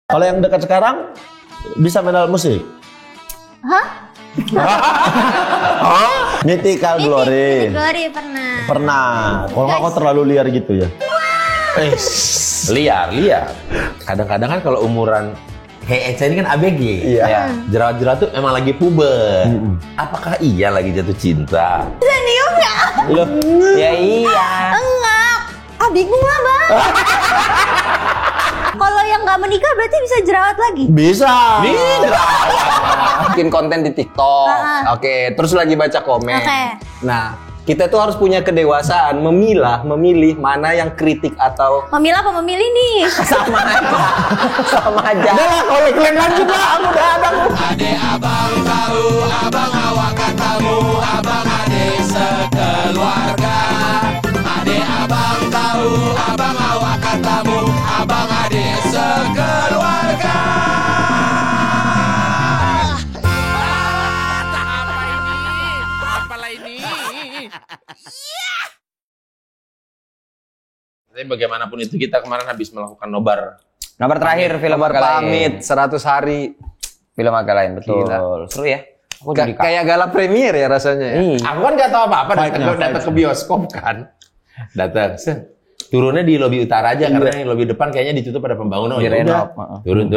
Kalau yang dekat sekarang bisa main alat musik? Hah? Mythical Glory. Mythical Glory pernah. Pernah. Kalau nggak kau terlalu liar gitu ya? Liar. Kadang-kadang kan kalau umuran kayak Eca ini kan ABG. Iya. Ya, jerawat-jerawat tuh emang lagi puber. Apakah iya lagi jatuh cinta? Serius nggak? Loh, Ya iya. Enggak. Bingung lah bang. Kalau yang nggak menikah berarti bisa jerawat lagi? bisa. Bikin konten di TikTok. Oke, terus lagi baca komen. Oke. Nah, kita tuh harus punya kedewasaan memilih mana yang kritik atau Memilah apa memilih nih? sama aja. Sama aja. Udah lah, kalau kalian lanjut lah, aku udah ada. Ade abang tahu, abang awak katamu, abang ade sekeluarga. Ade abang tahu, abang awak katamu, abang ade sekeluarga. Apalah ini? Tapi bagaimanapun itu kita kemarin habis melakukan nobar. Nomor terakhir film Kabar Agak Lain. pamit 100 hari. Film Agak Lain, betul. Gila. Seru ya? Aku jadi Kayak gala premier ya rasanya ya. Iya. Aku kan nggak tahu apa-apa, Vibe-nya, datang ke bioskop kan. Datang, turunnya di lobi utara aja karena yang lobi depan kayaknya ditutup pada pembangunan. Di Ya udah. renov. Turun.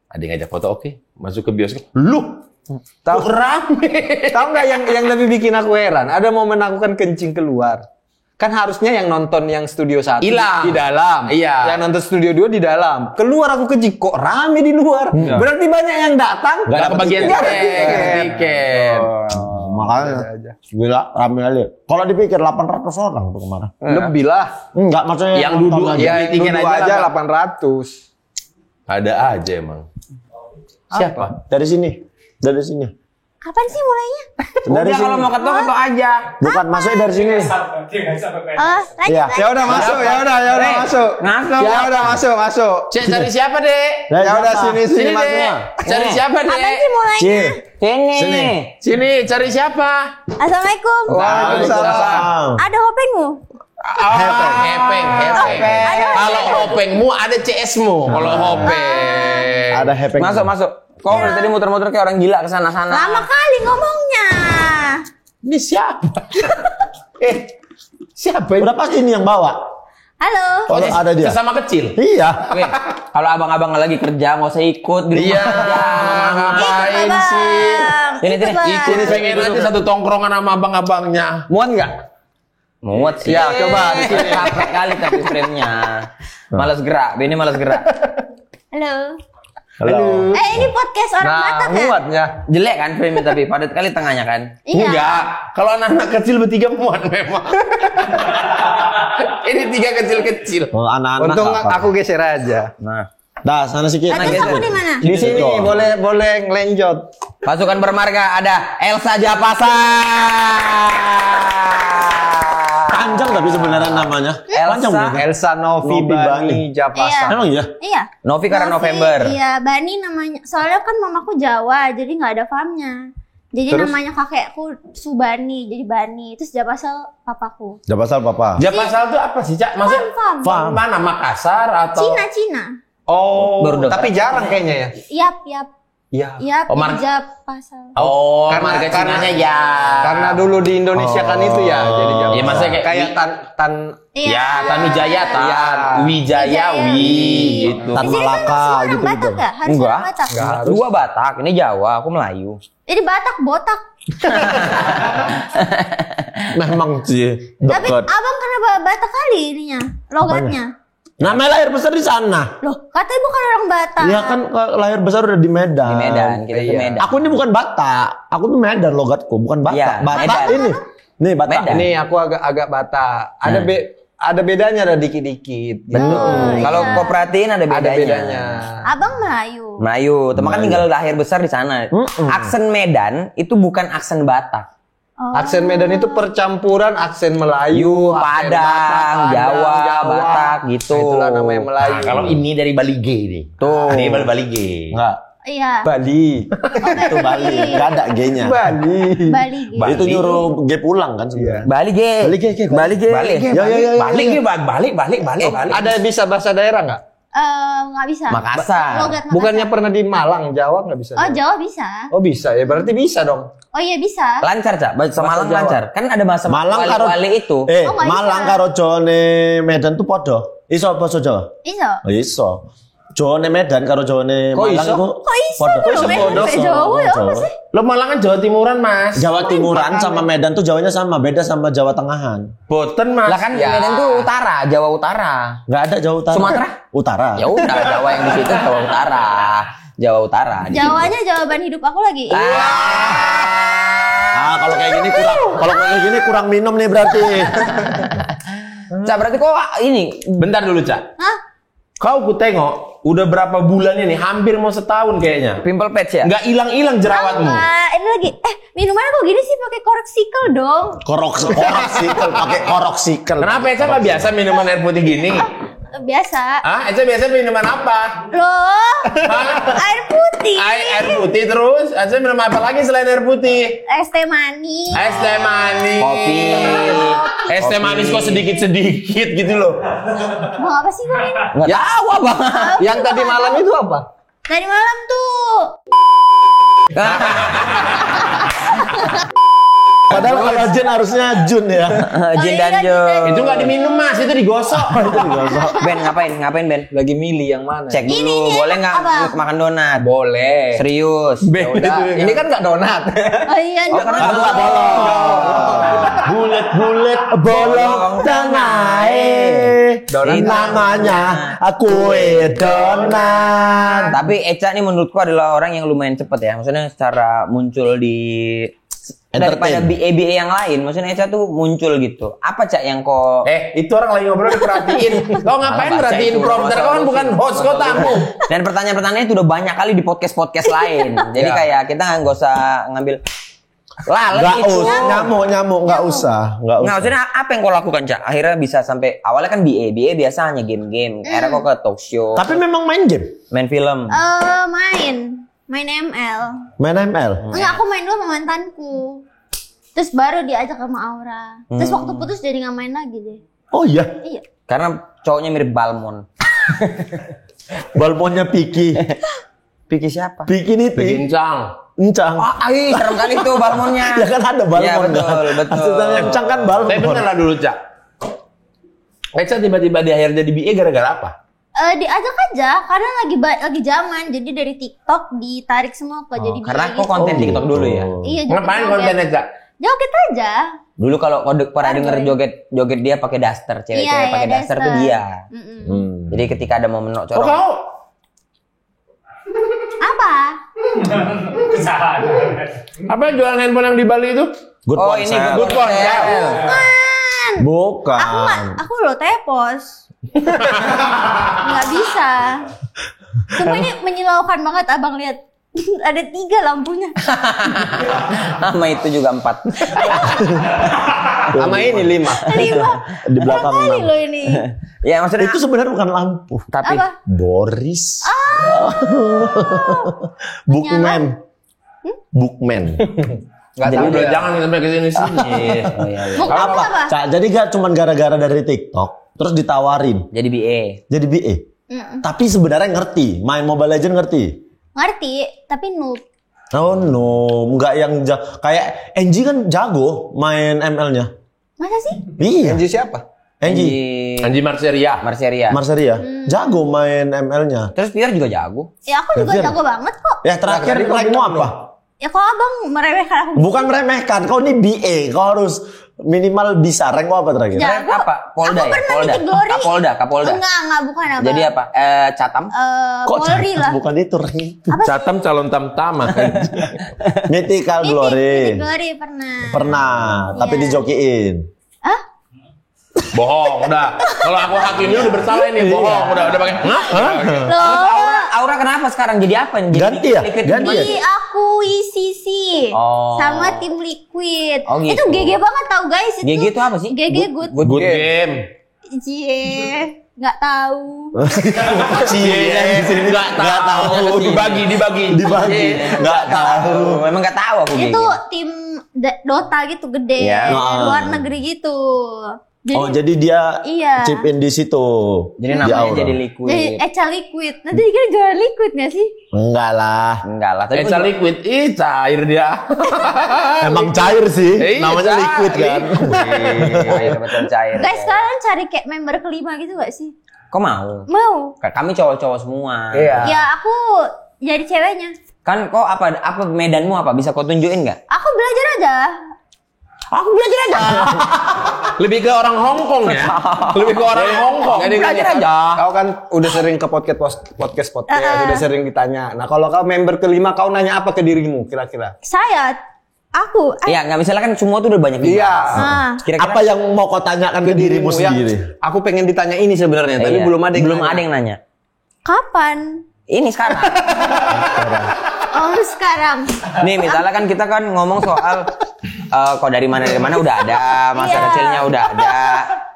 Ada yang ngajak foto, oke. Masuk ke bioskop. Lu Tahu rame. tahu nggak yang lebih bikin aku heran? Ada momen aku kan kencing keluar. Kan harusnya yang nonton yang studio 1 Hilang. di dalam. Iya. Yang nonton studio 2 di dalam. Keluar aku kencing kok rame di luar. Berarti banyak yang datang. Nggak ada kebagian Nggak ada tiket. Makanya gila rame kali. Kalau dipikir 800 orang tuh kemarin. Lebih lah. Enggak, maksudnya Yang nonton duduk aja. Ya beli tiket dulu aja aja lah, 800. Ada aja emang. Siapa? Dari sini. Kapan sih mulainya? Dari sini. kalau mau ketok aja. Bukan, maksudnya dari sini. Oh, lanjut. Iya. Ya udah masuk, ya udah masuk. Masuk. Ya udah masuk. Cek cari siapa, Dek? Ya udah sini Sini, Mas. Dek. Cari siapa, Kapan Dek? sih mulainya? Sini. Sini, cari siapa? Assalamualaikum. Waalaikumsalam. Ada hopengmu? Hepeng. Kalau hopengmu ada CS-mu. Kalau hopeng. Ada hepeng. Masuk. Kok dari tadi muter-muter kayak orang gila ke sana-sana. Lama kali ngomongnya. Ini siapa? Siapa ini? Udah pasti ini yang bawa. Halo. Kalau ada dia. Sesama kecil. Iya. Oke, kalau abang-abang lagi kerja nggak usah ikut di rumah Iya, aja. ngapain Ikut, sih? Abang. Sini, Ikut, Bang. Ikut pengen aja satu tongkrongan sama abang-abangnya. Muat nggak? Muat sih. Ya, coba di sini. Capek kali tapi frame-nya. Malas gerak, Benny malas gerak. Halo. Halo. Ini podcast orang Batak ya? muatnya. Jelek kan frame-nya tapi padat kali tengahnya kan. Iya. Enggak. Kalau anak-anak kecil bertiga muat memang. Ini tiga kecil-kecil. Oh, anak-anak. Untung apa? aku geser aja. Nah, Dah, sana sikit. Terus kamu di mana? Di sini boleh ngelenjot. pasukan bermarga ada Elsa Japasa. Panjang tapi sebenarnya namanya. Panjang bukan? Elsa Novi Novi Bani Japasa. Emang iya? Iya. Novi karena November. Iya, Bani namanya. Soalnya kan mamaku Jawa, jadi nggak ada farmnya. Jadi Terus? namanya kakekku Subani, jadi Bani. Terus Japasal papaku. Japasal papa. Japasal itu apa sih, Cak? Maksudnya Farm. mana? Makassar atau? Cina. Oh, Baru dapat. tapi jarang kayaknya ya. Yap. Iya. Yap, Oh, Japasal. Oh, Karena- marga karena- Cinanya ya. Karena dulu di Indonesia kan itu ya, jadi Japasa. Iya, maksudnya kayak tan Iya. Ya, Tanujaya, Iya. Wijaya, Wi, gitu. Tan Di sini kan Malaka semua orang gitu-gitu. Batak nggak? Harus Enggak. orang Batak. Enggak harus. Gua Batak, ini Jawa, aku Melayu. Jadi Batak botak. Memang sih Tapi dekat. abang kenapa Batak kali ininya? Logatnya. Namanya lahir besar di sana. Loh, katanya bukan orang Batak. Iya kan lahir besar udah di Medan. Di Medan, kita ke Iya. Medan. Aku ini bukan Batak. Aku tuh Medan logatku, bukan Batak. Iya, Batak Medan. ini. Nih Batak. Medan. Ini aku agak Batak. Ada bedanya, ada dikit-dikit. Betul. Oh, Kalau iya. kau perhatiin ada bedanya. Ada bedanya. Abang Melayu. Melayu, teman kan tinggal lahir besar di sana. Aksen Medan itu bukan aksen Batak. Oh. Aksen Medan itu percampuran aksen Melayu, aksen Padang, Jawa, Batak gitu. Nah, itulah namanya Melayu. Nah, kalau ini dari Bali G nih. Tuh. Ini Bali G. Enggak. Iya. Bali. Itu Bali. Enggak ada G-nya. Bali. Bali gitu. Itu nyuruh G pulang kan sebenarnya. Bali Ge. Bali Ge, Ge. Bali Ge. Ya. Balik, balik. Ada bisa bahasa daerah nggak? Nggak bisa. Makassar. Logat Makassar. Bukannya pernah di Malang, Jawa nggak bisa? Oh, Jawa bisa. Oh bisa ya, berarti bisa dong. Oh iya bisa. Lancar, Cak. Bahasa Malang Jawa. lancar. Kan ada bahasa Malang karo wali itu. Oh, nggak Malang bisa. karo Jawane Medan tuh podo. Iso basa Jawa? Bisa. Oh, iso. Jawane Medan karo Jawane Kok Malang iso? iku Kok iso podo. dong? podo? Bahasa Jawa ya apa sih? Lo Malang kan Jawa Timuran, Mas. Jawa Timuran sama Medan tuh Jawanya sama, beda sama Jawa Tengahan. Boten, Mas. Lah kan Ya. Medan tuh utara, Jawa utara. Enggak ada Jawa Utara. Sumatera? Utara. Ya udah, Jawa yang di situ Jawa utara. Jawa utara. di situ. Jawanya jawaban hidup aku lagi. Ah, kalau kayak gini kurang minum nih berarti. Cak, berarti kok ini Bentar dulu, Cak. Hah? Kau ku tengok, udah berapa bulan ini? Hampir mau setahun kayaknya. pimple patch ya? Nggak hilang-hilang jerawatmu. Ini lagi. Minumannya kok gini sih pakai koreksikel dong? Koroksikel, pakai koroksikel. Kenapa Eca nggak biasa minuman air putih gini? Biasa. Ah, Eca biasa minuman apa? Loh, air putih. Air putih terus. Eca minum apa lagi selain air putih? Es teh manis. Es teh manis. Kopi. Es teh manis kok sedikit-sedikit gitu loh. Mau apa sih Bang ini? Nggak tahu Bang. Yang tadi malam itu apa? Tadi malam tuh. Padahal kalau Jun harusnya Jun ya. Jin dan Jo. Itu nggak diminum, Mas, itu digosok. Ben, ngapain Ben? Lagi milih yang mana? Cek dulu, Ini, boleh nggak apa? makan donat? Boleh. Serius. Ya udah, ini kan nggak donat. Oh iya, Oh, karena dong. nggak Bulet bolong tengah Donat. namanya kue donat. Tapi Eca nih menurutku adalah orang yang lumayan cepet ya. Maksudnya secara muncul di daripada Entertain. BA yang lain. Maksudnya Eca tuh muncul gitu. Apa Cak yang kok Itu orang lagi ngobrol diperhatiin. Kau ngapain Baca perhatiin itu, prompter? Kau kan bukan host, kau tamu. dan pertanyaan-pertanyaannya itu udah banyak kali di podcast-podcast lain. Jadi Ya. kayak kita nggak usah ngambil lalat Nggak gitu. usah nyamuk nggak usah. Nggak, maksudnya apa yang kau lakukan Cak? Akhirnya bisa sampai awalnya kan BA biasa hanya game-game. Akhirnya kok ke talk show, Tapi memang main game, main film. Main ML. main ML. Enggak, aku main dulu sama mantanku. Terus baru diajak sama Aura. Terus waktu putus jadi nggak main lagi deh. Oh iya, Iya. Karena cowoknya mirip Balmon. balmonnya Piki, Piki siapa? Piki nih, Bincang. Encang. Oh, serem kali tuh Balmonnya. Ya kan ada balmon Ya, betul, kan. betul. Aslinya Encang kan balmon. Tapi bener lah dulu, Cak. Eca tiba-tiba di akhir jadi BA gara-gara apa? Diajak aja karena lagi zaman. Jadi dari TikTok ditarik semua ke jadi Karena BA kok gitu. konten TikTok dulu ya. Iya, jadi Ngapain joget. konten Eca? Joget aja. Dulu kalau pernah denger joget dia pakai daster, cewek-cewek Iya, pakai iya, daster tuh daster. dia. Mm-mm. Jadi ketika ada momen Oh, corong, kau? Apa? Apa yang jualan handphone yang di Bali itu? Good oh ponsel. ini good ponsel. Bukan. Aku lo tepos. Nggak bisa. Cuma ini menyilaukan banget abang lihat. Ada 3 lampunya. Sama itu juga 4. Sama ini 5. 5. Di belakang Kali enam. lo ini. Ya maksudnya Itu sebenarnya bukan lampu, tapi Apa? Boris. Bookman. Bookman. Nggak tahu Udah dia. jangan sampai ke sini-sini. oh iya, iya. Bukan apa? Cak, jadi gak cuma gara-gara dari TikTok, terus ditawarin Jadi BA. jadi BA. Tapi sebenarnya ngerti, main Mobile Legends ngerti. Ngerti, tapi noob. Oh no, nggak yang kayak NG kan jago main ML-nya. Masa sih? Iya, Anji siapa? NG. Anji Marseria. Marseria. Marseria, jago main ML-nya. Terus Pierre juga jago. Ya aku juga Fir. jago banget kok. Ya terakhir Nah, tadi kau rankmu bilang apa? Ya kok abang meremehkan aku? Bukan meremehkan, kau ini BA, kau harus minimal bisa. Rankmu apa terakhir? Ya. Rank apa? Polda Aku ya? pernah Polda. ikut Glory. Kapolda. Enggak, bukan abang. Jadi apa? Catam? Kok Polri Cak? lah. Bukan itu rank itu. Catam calon tamtama. Mythical Mythic Glory. Glory pernah. Pernah, tapi Iya. dijokiin. Hah? Bohong, udah. Kalau aku hakimnya udah bersalah ini, bohong. Udah pakai. Hah? Loh, Aura kenapa sekarang? Jadi apa? Jadi Ganti ya? Liquid Ganti ya? diakuisisi Oh. sama tim Liquid. Oh, gitu. Itu GG banget tau guys itu. GG itu apa sih? GG good. Good game. Cie, nggak tahu. Cie, Nggak tahu. Dibagi. dibagi, nggak tahu. Memang nggak tahu aku Itu GG. tim Dota gitu gede, Iya. luar negeri gitu. Jadi dia Iya. chip in di situ. Jadi Di namanya Aura. jadi liquid. Jadi Echa Liquid. Nanti dikira jualan liquid gak sih? Enggak lah. Enggak lah, tapi Echa liquid, cair dia. Emang cair sih. Namanya cair. liquid kan. cair, betul cair. Guys, kalian cari kayak member kelima gitu gak sih? Kok mau? Mau? Kami cowok-cowok semua. Iya. Ya aku jadi ceweknya. Kan kok apa medanmu apa? Bisa kau tunjukin nggak? Aku belajar aja. Aku belajar aja. Lebih ke orang Hong Kong ya. Lebih ke orang Hong Kong. Jadi Belajar kan, aja. kau kan udah sering ke podcast, udah sering ditanya. Nah, kalau kau member kelima, kau nanya apa ke dirimu kira-kira? Aku. Iya, nggak misalnya kan semua tuh udah banyak Iya. Ah. Kira-kira Apa yang mau kau tanyakan ke dirimu yang sendiri? aku pengen ditanya ini sebenarnya, tapi Iya. belum ada yang nanya. Kapan? Ini sekarang. Oh, sekarang. Nih, misalnya kan kita kan ngomong soal kok dari mana udah ada, masa Iya. kecilnya udah ada.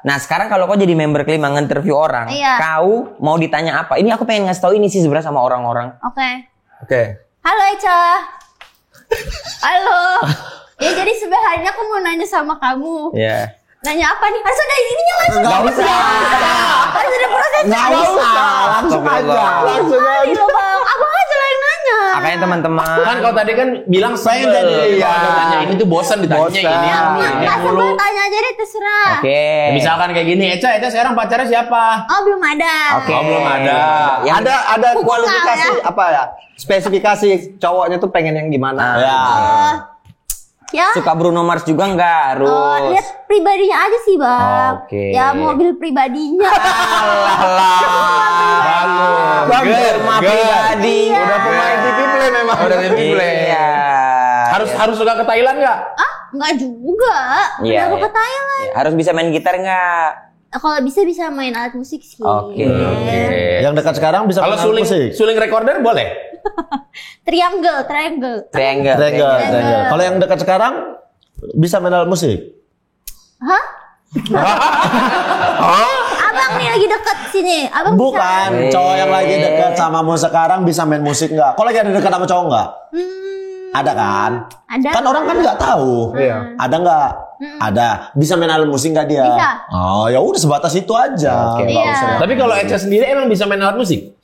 Nah, sekarang kalau kau jadi member kelima nge-interview orang, Iya. kau mau ditanya apa? Ini aku pengen ngasih tahu ini sih sebenarnya sama orang-orang. Oke. Oke. Halo Echa. Halo. Ya jadi sebenarnya aku mau nanya sama kamu. Iya. Nanya apa nih? Harus ada ininya langsung. Enggak usah. Harus ada prosesnya. Enggak usah. Langsung aja. Langsung Kali loh bang. Abang aja lah yang nanya. Makanya teman-teman. Kan kau tadi kan bilang Pengen sebel. jadi, Kalau iya. ada tanya ini tuh bosan ditanya Bosan. ini. Nggak mulu. sebel, tanya aja deh terserah. Oke. Ya, misalkan kayak gini, Echa sekarang pacarnya siapa? Oh belum ada. Oke. Oh, belum ada. Yang Ada Hukum kualifikasi lah ya. apa ya? Spesifikasi cowoknya tuh pengen yang gimana? Ya. Ya. suka Bruno Mars juga nggak harus. Lihat pribadinya aja sih bang. Oke. Ya mobil pribadinya. Bagus. Rumah pribadi. Iya. Udah pemain TV play memang. Udah TV play. Iya. Harus suka ke Thailand nggak? Ah nggak juga. Iya, Kenapa iya. ke Thailand? Iya, harus bisa main gitar nggak? Kalau bisa main alat musik sih. Oke. Yang dekat sekarang bisa Kalau main musik. suling recorder boleh? Triangle. Triangle. Triangle. Kalau yang dekat sekarang bisa main alat musik. Hah? Abang nih lagi deket sini. Abang Bukan, bisa. cowok yang lagi dekat sama mu sekarang bisa main musik nggak? Kau lagi ada dekat sama cowok nggak? Ada kan? Ada. Kan orang kan nggak tahu. Iya. Ada nggak? Ada. Bisa main alat musik nggak dia? Bisa. Oh ya udah sebatas itu aja. Oke, Nggak Iya. usah. Tapi kalau Echa sendiri emang bisa main alat musik?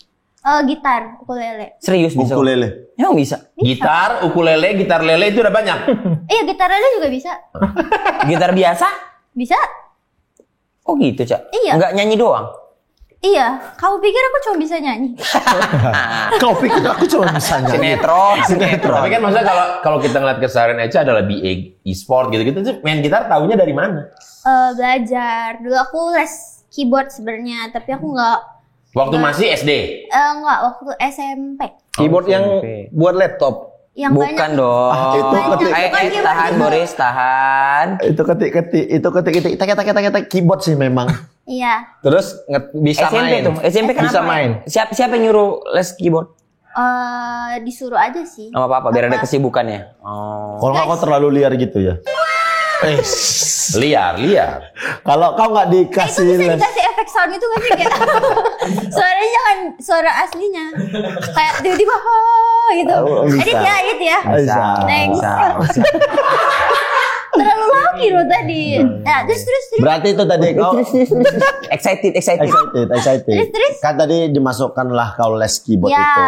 Gitar, ukulele. Serius bisa? Ukulele. Emang bisa? Gitar, ukulele, gitar lele itu udah banyak. Iya, gitar lele juga bisa. Gitar biasa? Bisa? Oh gitu, Cak? Iya. Nggak nyanyi doang? Iya. Kamu pikir aku cuma bisa nyanyi? Kau pikir aku cuma bisa nyanyi? Sinetron. Tapi kan maksudnya kalau kita ngeliat keseharian Echa adalah e-sport gitu-gitu tuh main gitar taunya dari mana? Belajar. Dulu aku les keyboard sebenarnya, tapi aku nggak Waktu masih SD. nggak waktu SMP. Keyboard yang buat laptop. Yang Bukan banyak. dong. itu ketik- Tahan Boris, tahan. Itu ketik tak keyboard sih memang. Iya. Terus bisa SMP main. tuh. SMP kenapa? Bisa main. Siapa yang nyuruh les keyboard? Disuruh aja sih. Sama apa? Biar ada kesibukannya. Oh. Kalau nggak kau terlalu liar gitu ya. Liar. Kalau kau nggak Itu dikasih bisa les, dikasih efek sound itu kan sih kayak suaranya jangan suara aslinya. Kayak tiba-tiba gitu. Oh, bisa. Edit ya. bisa. Thanks. Terlalu lagi loh tadi. Nah, terus. Berarti itu tadi kau Excited. excited. Terus? Kan tadi dimasukkanlah kau les keyboard Ya. itu.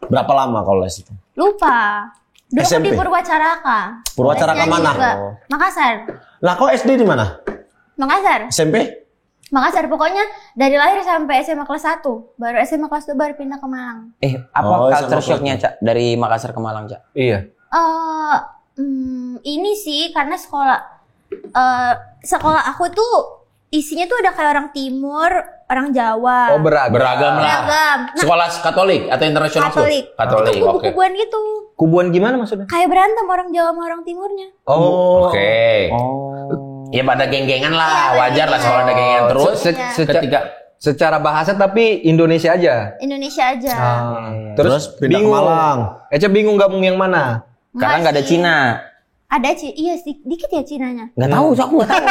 Berapa lama kau les itu? Lupa. Dulu aku SMP? di Purwacaraka. Purwacaraka Nyanyi mana? juga. Makassar. Lah kau SD di mana? Makassar. SMP? Makassar pokoknya dari lahir sampai SMA kelas 1. Baru SMA kelas 2 baru pindah ke Malang. Apa Oh, culture sama shocknya, Cak? Dari Makassar ke Malang, Cak? Iya. Ini sih karena sekolah aku tuh isinya tuh ada kayak orang Timur, orang Jawa. Oh, beragam. Beragam lah. Beragam. Nah, Sekolah Katolik atau internasional? Katolik. Katolik, Itu oke. kubu-kubuan gitu. Kubuan gimana maksudnya? Kayak berantem orang Jawa sama orang Timurnya. Oh. Oke. Ya pada geng-gengan lah, wajar lah soal ada geng-gengan terus. Ketika Secara bahasa tapi Indonesia aja. Indonesia aja. Terus pindah ke Malang. Eca bingung gabung yang mana? Karena nggak ada sih. Cina. Ada iya dikit ya Cinanya. Nggak tahu, aku nggak tahu.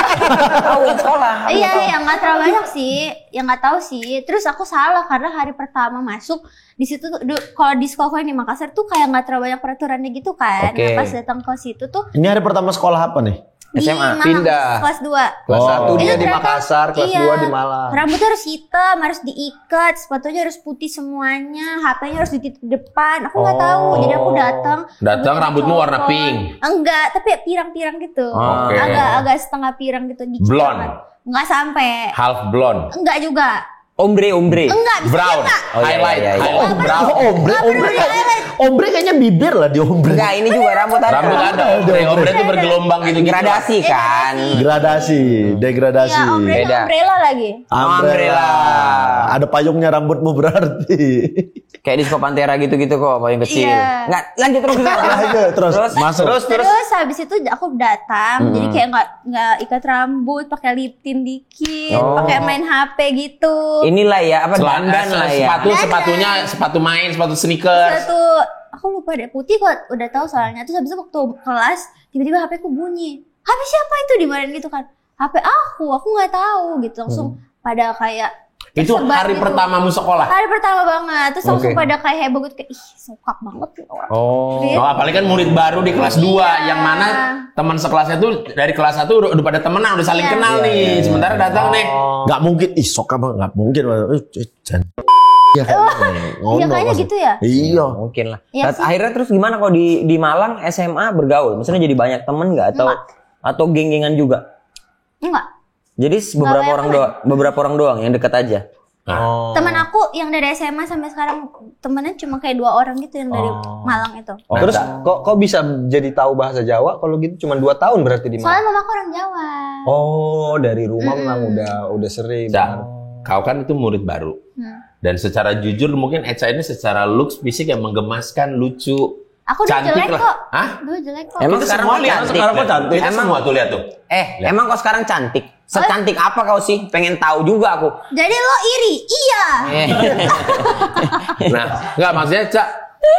Tahu yang sekolah. Iya, yang nggak terlalu banyak sih, yang nggak tahu sih. Terus aku salah karena hari pertama masuk di situ tuh, kalau di sekolah di Makassar tuh kayak nggak terlalu banyak peraturannya gitu kan. Oke. Nah, pas datang ke situ tuh Ini hari pertama sekolah apa nih? Di SMA? Malang, Pindah. kelas 2. Kelas 1 dia Itu di ternyata- Makassar, kelas iya. 2 di Malang. Rambutnya harus hitam, harus diikat, sepatunya harus putih semuanya, HP-nya harus di titik depan. Aku nggak tahu, jadi aku datang. Rambutmu warna copot. pink. Enggak, tapi pirang-pirang gitu. Oke. Agak setengah pirang gitu. Blonde. Enggak sampai. Half blonde. Enggak juga. Ombre. Enggak, bisa Brown. enggak. Oh, iya, Highlight. iya, iya. Highlight brown. Ombre kayaknya bibir lah di ombre. Enggak, ini juga rambut ada. Rambut ada. Ombre itu bergelombang gitu. Gradasi kan. Gradasi, degradasi. Ya, Beda. umbrella lagi. Umbrella. Ada payungnya rambutmu berarti. Kayak di Disco Pantera gitu-gitu kok, paling kecil. Iya. Enggak, lanjut terus. Terus masuk. Terus habis itu aku datang, jadi kayak nggak ikat rambut, pakai lip tint dikit, Oh. pakai main HP gitu. Inilah ya, apa dandan lah ya. Sepatunya sepatu main, sepatu sneakers. Satu, aku lupa deh, putih kok udah tahu soalnya. Terus habis itu waktu kelas tiba-tiba HP ku bunyi. HP siapa itu dimarahin gitu kan? HP aku nggak tahu gitu. Langsung pada kayak Itu tersebar hari gitu. pertamamu sekolah. Hari pertama banget. Terus langsung Oke. pada kayak heboh gitu kayak ih sokak banget nih orang. Oh. Gitu. Oh, apalagi kan murid baru di kelas 2 yang mana teman sekelasnya tuh dari kelas 1 udah pada temenan, udah saling Iya. kenal nih. Sementara datang nih. Nggak mungkin, sok apa nggak mungkin. Iya Iya kayaknya gitu ya. Iya. Mungkin lah. Iya Nah, sih. akhirnya terus gimana kok di Malang SMA bergaul? Maksudnya jadi banyak temen nggak atau geng-gengan juga? Enggak. Jadi beberapa banyak orang doang yang dekat aja. Oh. Temen aku yang dari SMA sampai sekarang temennya cuma kayak 2 orang gitu yang dari Malang itu. Terus kok bisa jadi tahu bahasa Jawa kalau gitu cuma 2 tahun berarti di Soalnya Malang? mama aku orang Jawa. Oh, dari rumah memang udah sering. Cak, kau kan itu murid baru. Dan secara jujur mungkin Eca ini secara looks fisik yang menggemaskan, lucu. Aku dulu Cantik jelek lah. kok. Hah? Dulu jelek kok. Emang Kita sekarang semua kok lihat, cantik? sekarang kok cantik. Kita Emang- semua tuh lihat tuh. Emang kok sekarang cantik? Secantik apa kau sih? Pengen tahu juga aku. Jadi lo iri? Iya. Nah, enggak maksudnya Cak,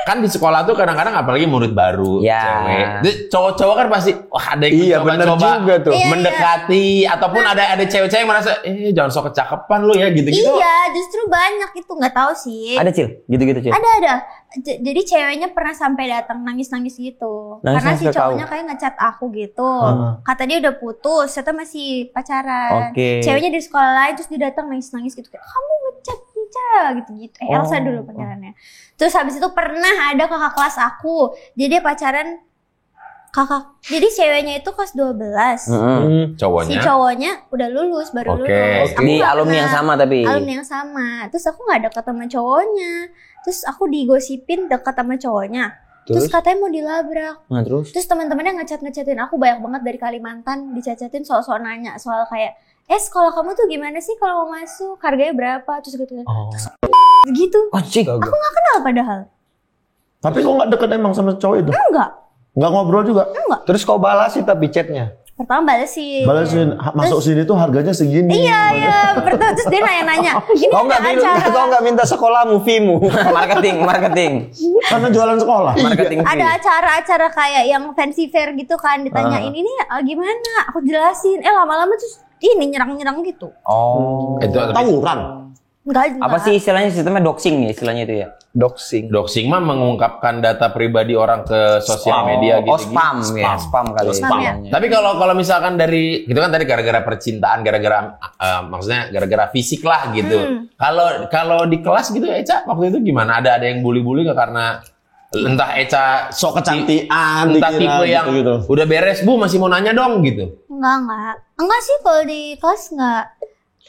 kan di sekolah tuh kadang-kadang apalagi murid baru, Ya. cewek. Jadi cowok-cowok kan pasti wah ada yang Iya, bener mencoba-coba juga tuh. Iya, mendekati ataupun ada cewek-cewek yang merasa jangan sok kecakepan lu ya gitu-gitu. Iya, justru banyak itu nggak tahu sih. Ada Cil, gitu-gitu Cil. Ada. Jadi ceweknya pernah sampai datang nangis-nangis gitu. Karena Nangis-nangis si ke kau? cowoknya kayak ngechat aku gitu. Kata dia udah putus, ternyata masih pacaran. Oke. Ceweknya di sekolah lain terus dia datang nangis-nangis gitu kayak kamu ngechat gitu-gitu. Elsa dulu pacarannya. Terus habis itu pernah ada kakak kelas aku. Jadi dia pacaran kakak. Jadi ceweknya itu kelas 12. Si Cowoknya. cowoknya udah lulus, baru Oke. lulus. Aku Di nggak alumni pernah- yang sama tapi. Alumni yang sama. Terus aku nggak deket sama cowoknya. Terus aku digosipin deket sama cowoknya. Terus katanya mau dilabrak. Nah, terus? Terus teman-temannya ngechatin aku banyak banget dari Kalimantan, dicacatin soal nanya soal kayak sekolah kamu tuh gimana sih kalau mau masuk, harganya berapa, terus gitu. Terus gitu. Anjing. Aku nggak kenal padahal. Tapi kok nggak deket emang sama cowok itu? Enggak. Nggak ngobrol juga? Terus kau balas sih tapi chatnya. Pertama balesin. Balesin, masuk sini tuh harganya segini. Iya. Pertama terus dia nanya-nanya. Ini Kau ada kau nggak minta sekolahmu fee-mu. marketing. Karena jualan sekolah. Marketing ada fee. acara-acara kayak yang fancy fair gitu kan, ditanyain ini gimana, aku jelasin, lama-lama terus ini nyerang-nyerang gitu. Oh. Itu Tawuran. Enggak. Apa sih istilahnya, sistemnya doxing ya istilahnya itu ya? Doxing. Doxing mah mengungkapkan data pribadi orang ke sosial media gitu. Oh, spam ya, spam kali Spam ya. istilahnya. Tapi kalau misalkan dari itu kan tadi gara-gara percintaan, gara-gara maksudnya gara-gara fisik lah gitu. Kalau di kelas gitu Eca waktu itu gimana? Ada yang bully-bully nggak karena entah Eca Sok kecantian, entah dikira tipe yang gitu-gitu. udah beres Bu masih mau nanya dong gitu. Enggak sih, kalau di kelas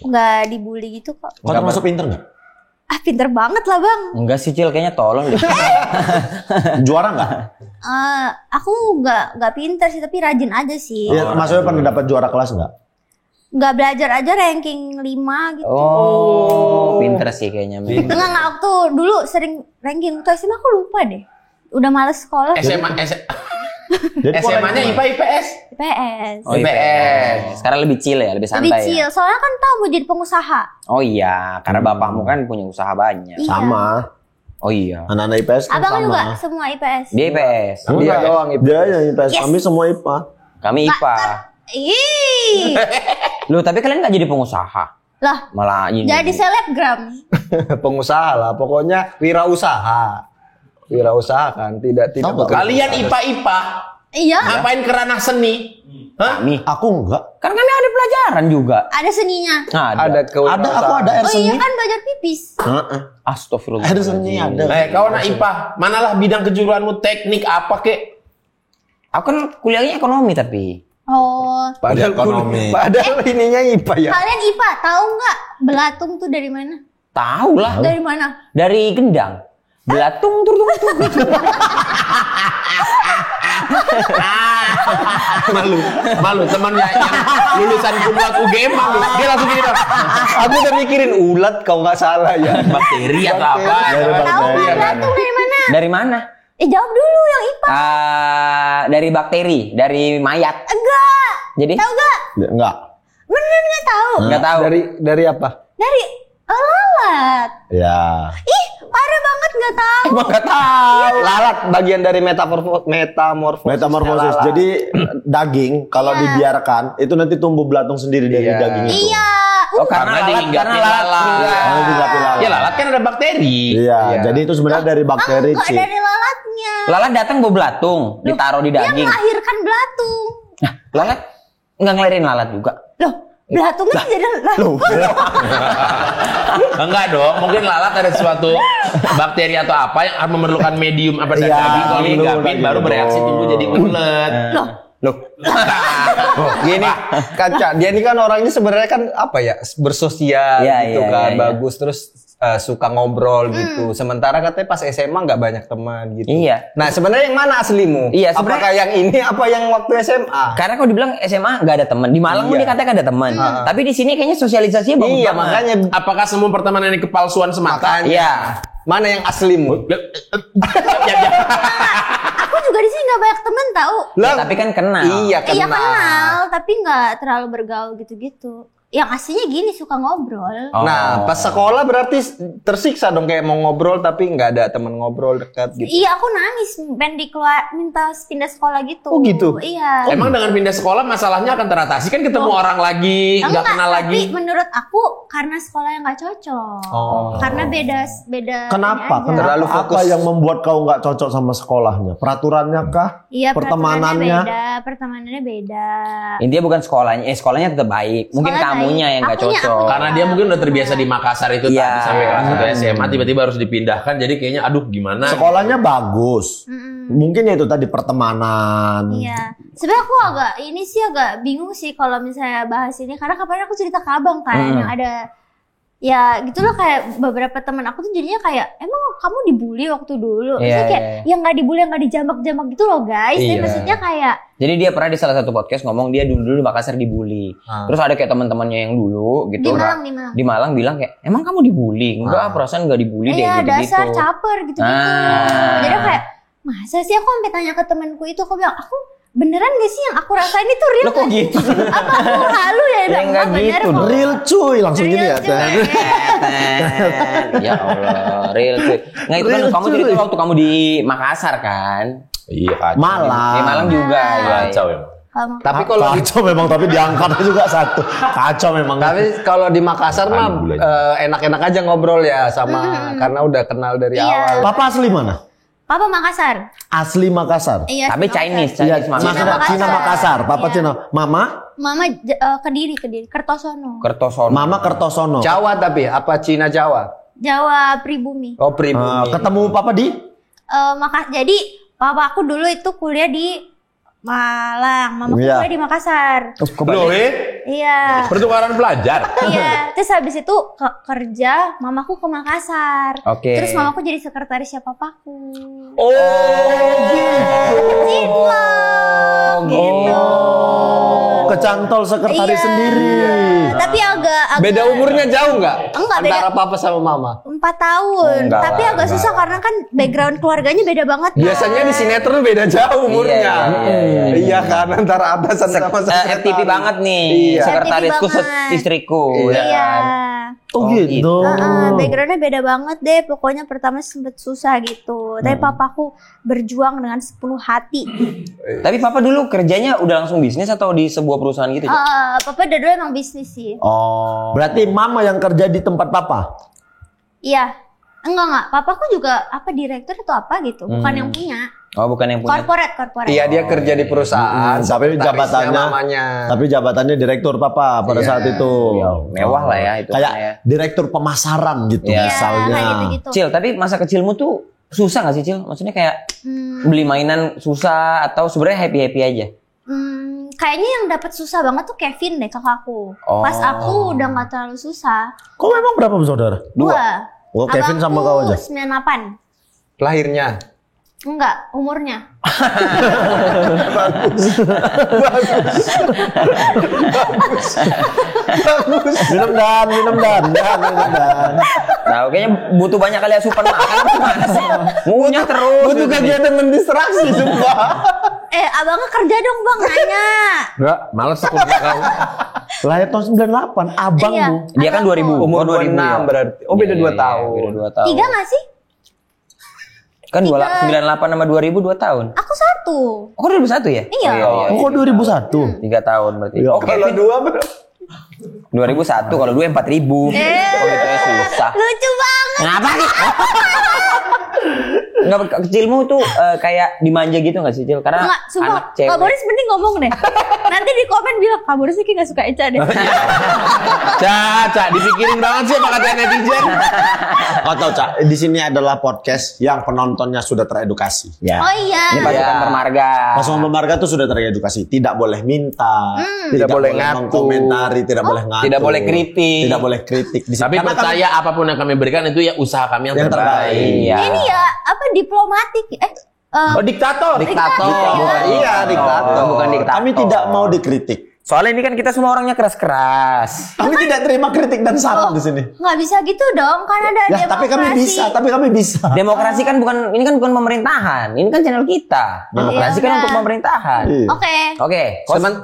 enggak dibully gitu kok. Kau termasuk pinter nggak? Pinter banget lah bang. Enggak sih Cil, kayaknya tolong deh. Juara nggak? Aku enggak pinter sih, tapi rajin aja sih. Iya, maksudnya pernah dapat juara kelas nggak? Enggak belajar aja ranking 5 gitu. Oh, pinter sih kayaknya. Enggak, waktu dulu sering ranking tuh SMA aku lupa deh. Udah males sekolah. Jadi kok SMA-nya IPA IPS. IPS. Oh, IPS. Sekarang lebih chill ya, lebih Lebih santai chill, ya. soalnya kan tahu mau jadi pengusaha. Oh iya, karena bapakmu kan punya usaha banyak. Iya. sama. Oh iya. Anak-anak IPS kan Abang sama. juga semua IPS. Dia IPS. Dia doang IPS. Dia yang IPS, Yes. kami semua IPA. Kami IPA. Ih. Loh, tapi kalian nggak jadi pengusaha? Lah, Malah ini. jadi selebgram. Pengusaha lah, pokoknya wirausaha. Wirausaha kan, tidak Tahu nggak? Kalian IPA IPA Iya. ngapain ke ranah seni? Hah? Kami. Aku enggak. Kan kami ada pelajaran juga. Ada seninya. Ada kewirausahaan. Aku ada air Oh seni. iya kan belajar pipis. Heeh. Astagfirullah. Air seni ada. Kau anak IPA, manalah bidang kejuruanmu, teknik apa kek? Aku kan kuliahnya ekonomi tapi. Oh. Padahal Ekonomi. Padahal ininya IPA ya. Kalian IPA tahu nggak belatung tuh dari mana? Tahu lah. Dari mana? Dari Gendang. Belatung tur. Malu temannya yang lulusan kumlat UGM malu. Dia langsung gini dong. Aku udah mikirin ulat kalau nggak salah ya. Bakteri atau apa? Tahu nggak belatung dari mana? Dari mana? Jawab dulu yang IPA. Dari bakteri, dari mayat. Enggak. Jadi Tahu nggak? Enggak. Bener nggak tahu? nggak tahu. Dari apa? Dari lalat. Ya. Ih, parah banget nggak tahu. Emang nggak tahu. Lalat bagian dari metamorfosis. Metamorfosis. lalat. Jadi daging kalau dibiarkan itu nanti tumbuh belatung sendiri dari Iya. daging itu. Iya. Oh karena lalat, diinggapin lalat. Karena diinggapin lalat. Ya lalat kan ada bakteri. Iya, jadi itu sebenarnya dari bakteri, Enggak Ci. dari lalatnya. Lalat datang bawa belatung, ditaruh di Dia daging. melahirkan belatung. Nah, lalat nggak ngelahirin lalat juga. Loh, belatungnya jadi Enggak dong, mungkin lalat ada suatu bakteri atau apa yang memerlukan medium apa dan Iya, daging kalau betul, diinggapin baru betul. bereaksi tumbuh jadi ulet. Loh, gini Kaca, dia ini kan orangnya sebenarnya kan apa ya, bersosial Iya, gitu iya, kan, iya, iya. bagus, terus suka ngobrol gitu. Sementara katanya pas SMA nggak banyak teman gitu. Iya. Nah sebenarnya yang mana aslimu? Iya, sebenarnya- Apakah yang ini apa yang waktu SMA? Karena kalau dibilang SMA nggak ada teman. Di Malang Iya. dia katanya ada teman. Tapi di sini kayaknya sosialisasinya bagus Iya, banget. makanya Apakah semua pertemanan ini kepalsuan semata? Iya. mana yang aslimu? Ya. Aku juga di sini nggak banyak temen tahu. Ya, tapi kan kenal. Iya, Iya kenal, tapi nggak terlalu bergaul gitu-gitu. Yang aslinya gini suka ngobrol. Oh. Nah, pas sekolah berarti tersiksa dong, kayak mau ngobrol tapi nggak ada teman ngobrol dekat gitu. Iya, aku nangis pengen dikeluar minta pindah sekolah gitu. Oh, gitu? Iya. Emang dengan pindah sekolah masalahnya akan teratasi kan ketemu orang lagi, nggak Enggak, kenal tapi lagi. menurut aku karena sekolah yang nggak cocok. Oh. Karena beda. Kenapa? ini aja. Kenapa? Terlalu Apa fokus. yang membuat kau nggak cocok sama sekolahnya? Peraturannya kah? Iya, Pertemanannya? pertemanannya beda. Intinya bukan sekolahnya, sekolahnya tetap baik. Mungkin Sekolah kamunya baik. yang nggak Akunya, cocok. Karena dia mungkin udah terbiasa di Makassar itu Iya. tadi sampai kelas 1 SMA tiba-tiba harus dipindahkan jadi kayaknya aduh gimana. Sekolahnya bagus. Mungkin ya itu tadi pertemanan. Iya. Sebenarnya aku agak bingung sih kalau misalnya bahas ini karena kemarin aku cerita ke abang kan yang ada ya gitu loh, kayak beberapa teman aku tuh jadinya kayak emang kamu dibully waktu dulu. Maksudnya kayak yang nggak dibully, yang nggak dijambak-jambak gitu loh guys. Jadi Iya. maksudnya kayak Jadi dia pernah di salah satu podcast ngomong dia dulu di Makassar dibully. Terus ada kayak teman-temannya yang dulu gitu. di Malang. Di Malang bilang kayak emang kamu dibully? Enggak, perasaan enggak dibully deh Iya, gitu-gitu. dasar caper gitu-gitu. Ah. Jadi kayak masa sih, aku sampai tanya ke temanku itu, aku bilang aku beneran gak sih yang aku rasain itu real? Lo kok nggak? gitu? Apa aku halu ya? Ya, Bilang, nggak "Enggak, bener gitu kok." dong. Real cuy, langsung gini Real ya. juga. Ya Allah, real cuy. Nah itu kan Real, kamu cuy. cerita waktu kamu di Makassar kan? Iya kacau. Malang. Di Malang juga ya. Kacau ya. Kalau- Tapi kalau di Kacau memang, tapi diangkatnya juga satu. Kacau memang. Tapi kalau di Makassar mah Aduh, gulanya. enak-enak aja ngobrol ya sama karena udah kenal dari Iya. awal. Papa asli mana? Papa Makassar. Asli Makassar. Iya. Tapi Makassar. Chinese Iya, Makassar. maksudnya Cina Makassar. Papa Iya. Cina. Mama? Mama Kediri, Kertosono. Kertosono. Mama Kertosono. Jawa tapi apa Cina Jawa? Jawa Pribumi. Oh pribumi. Ketemu Papa di? Jadi papa aku dulu itu kuliah di Malang, mamaku Iya. kuliah di Makassar. Loh, Iya. pertukaran pelajar. Iya, terus habis itu kerja, mamaku ke Makassar. Oke. Terus mamaku jadi sekretarisnya papaku. Oh, Gitu. Kecantol sekretaris Iya. sendiri. Tapi agak beda umurnya jauh nggak? Enggak, beda. Antara papa sama mama. 4 tahun. Enggak Tapi lah, agak susah karena kan background keluarganya beda banget. kan. Biasanya di sinetron beda jauh umurnya. Iya. Iya kan, antara atasan sama sekretaris. FTP banget nih. Iya. Sekretarisku FTP banget. istriku. Iya. ya kan? Oh, Oh, gitu. Backgroundnya beda banget deh. Pokoknya pertama sempet susah gitu. Tapi papaku berjuang dengan sepenuh hati. Tapi papa dulu kerjanya udah langsung bisnis atau di sebuah perusahaan gitu? Cak? Papa dari dulu emang bisnis sih. Oh. Berarti mama yang kerja di tempat papa? Iya. Enggak. Papaku juga direktur atau apa gitu. Bukan yang punya. Oh, bukan yang punya. Korporat. Iya, dia kerja di perusahaan. Tapi sekretarisnya mamanya. jabatannya direktur papa pada saat itu. Mewah lah ya itu. Kayak direktur pemasaran gitu Iya, misalnya. gitu. Cil, tapi masa kecilmu tuh susah gak sih, Cil? Maksudnya kayak beli mainan susah atau sebenarnya happy-happy aja? Kayaknya yang dapat susah banget tuh Kevin deh, kakakku. Oh. Pas aku udah nggak terlalu susah. Kok memang berapa bersaudara? 2. Oh, Kevin sama kau aja. 98. Lahirnya. Enggak, umurnya. Minum dan. Tahu kayaknya butuh banyak kali asupan makan gimana sih? Ngunyah terus. Butuh kegiatan mendistraksi, sumpah. Abangnya kerja dong bang, nanya. Enggak, males aku kau. Lahir tahun 98, abangmu. Iya. Dia kan 2000. Umur 2000 26 ya? berarti. Oh, beda 2 tahun. Beda 2 tahun. 3 nggak sih? Kan 98 sama 2000 2 tahun. Aku 1. Oh, 2001 ya? Iya. Oh, kok 2001? 3 tahun berarti. Iya. Oke, Kalau 2 berapa? 2001 kalau 2 4000. Oh, itu ya susah. Lucu banget. Kenapa sih? Enggak, kecilmu tuh kayak dimanja gitu gak sih, Cil? Karena Enggak, sumpah. anak cewek. Kak Boris mending ngomong deh. Nanti di komen bilang, Kak Boris kayak gak suka Eca deh. Caca, dipikirin banget sih apa kata netizen. Kau tahu, Cak, di sini adalah podcast yang penontonnya sudah teredukasi. Ya. Oh iya. Ini pasukan bermarga. Pasukan pemarga itu sudah teredukasi. Tidak boleh minta, Tidak boleh ngatur, mengkomentari, tidak boleh ngatur, Tidak boleh kritik. tidak boleh kritik. Di sini. Tapi Karena percaya apapun yang kami berikan itu ya usaha kami yang terbaik. Iya. Ini ya, apa diplomatik. Oh, diktator. Iya, diktator. Bukan diktator. kami tidak mau dikritik. Soalnya ini kan kita semua orangnya keras-keras. Kami tidak terima kritik dan saran di sini. Nggak bisa gitu dong, kan ada Ya, demokrasi. tapi kami bisa. Demokrasi kan bukan, ini kan bukan pemerintahan. Ini kan channel kita. Demokrasi Iya, kan udah. untuk pemerintahan. Iya. Oke. Oke.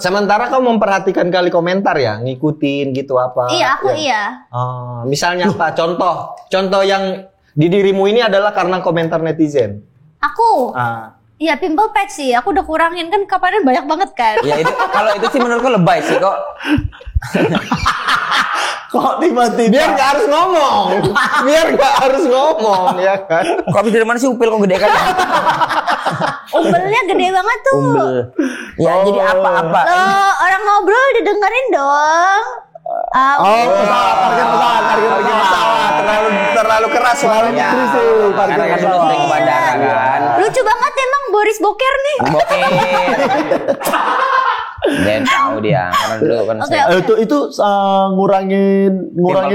Sementara kau memperhatikan kali komentar ya, ngikutin gitu apa. Iya, aku Ya. iya. Oh, misalnya apa? Contoh yang di dirimu ini adalah karena komentar netizen. Aku. Iya, pimple patch sih. Aku udah kurangin kan kapanan banyak banget kan. Ya itu kalau itu sih menurutku lebay sih kok. Kok tiba-tiba? Biar nggak harus ngomong, ya kan? Kok habis dari mana sih upil kok gede kan? Umbelnya gede banget tuh. Umbel. Ya jadi apa-apa. Loh, orang ngobrol didengerin dong. Parkir pesawat. Terlalu keras suaranya. Karena kan dulu sering ke bandara kan. Lucu banget emang Boris Boker nih. Oke. Dia tahu dia karena dulu kan Oke, sering. Itu ngurangin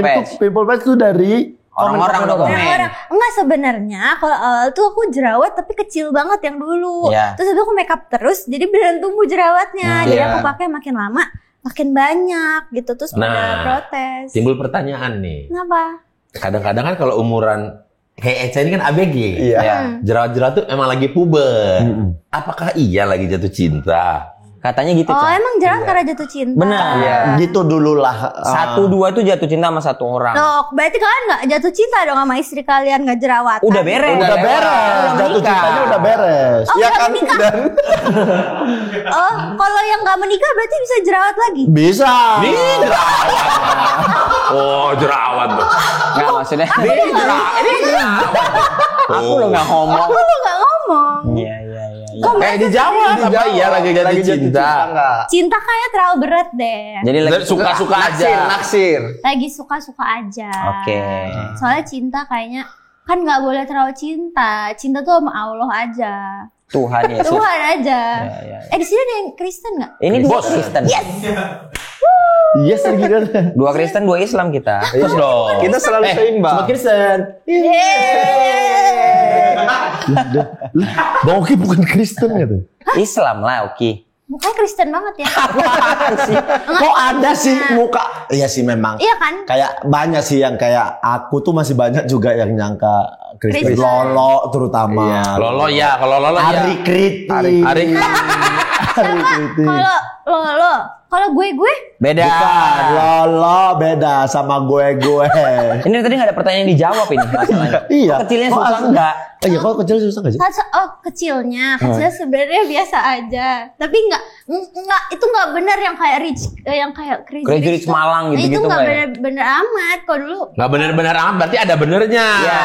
patch. itu people patch itu dari Orang-orang udah komen. Orang-orang enggak sebenarnya kalau awal tuh aku jerawat tapi kecil banget yang dulu. Iya. Terus habis aku make up terus jadi beneran tumbuh jerawatnya. Jadi Iya. aku pakai makin lama makin banyak gitu terus pada Nah, protes. timbul pertanyaan nih. Kenapa? Kadang-kadang kan kalau umuran kayak Eca ini kan ABG. Iya. Ya. Jerawat-jerawat tuh emang lagi puber. Apakah iya lagi jatuh cinta? Katanya gitu, Oh, Cak. emang jerawat karena jatuh cinta. Benar. Iya. Gitu dulu lah. 1-2 tuh jatuh cinta sama satu orang. Loh, berarti kalian nggak jatuh cinta dong sama istri kalian nggak jerawatan? Udah beres. Udah lewat. beres. Udah Jatuh menikah. cintanya udah beres. Oh, Ya udah kan? menikah. Dan Oh, kalau yang nggak menikah berarti bisa jerawat lagi. Bisa. Nih jerawat. Oh, jerawat tuh. Nggak maksudnya. Ini jerawat. Aku lo nggak ngomong. Aku lu nggak ngomong. Iya. Dijawab apa iya lagi jatuh cinta? enggak? Cinta kayak terlalu berat deh. Jadi lagi Suka-suka aja. Naksir. Lagi suka-suka aja. Oke. Soalnya cinta kayaknya kan nggak boleh terlalu cinta. Cinta tuh sama Allah aja. Tuhan Yesus. Tuhan aja. Ya. Di sini ada yang Kristen nggak? Ini dua Bos. Kristen. Yes, gitu. 2 Kristen, 2 Islam kita. Terus dong. Kita selalu seimbang. Sama Kristen. Bang Oki bukan Kristen gitu. Islam lah, oke. Mukanya Kristen banget ya. Kok ada sih muka? Iya sih memang. Iya kan? Kayak banyak sih yang kayak aku tuh masih banyak juga yang nyangka Kristen. Kristen. Lolo terutama. Lolo ya, kalau Lolo ya. Ari kritik. Ari Ari kritik. Kalau lo Kalau gue Beda. Bukan, lo beda sama gue. Ini tadi nggak ada pertanyaan yang dijawab ini masalahnya. Iya. Kecilnya Kok susah asli? enggak? Oh iya, kalau kecil susah nggak sih? kecilnya sebenarnya biasa aja. Tapi nggak itu nggak benar yang kayak Crazy Rich Malang gitu-gitu itu nggak nggak ya? bener amat. Kalau dulu Nggak bener-bener amat, berarti ada benernya. Ya.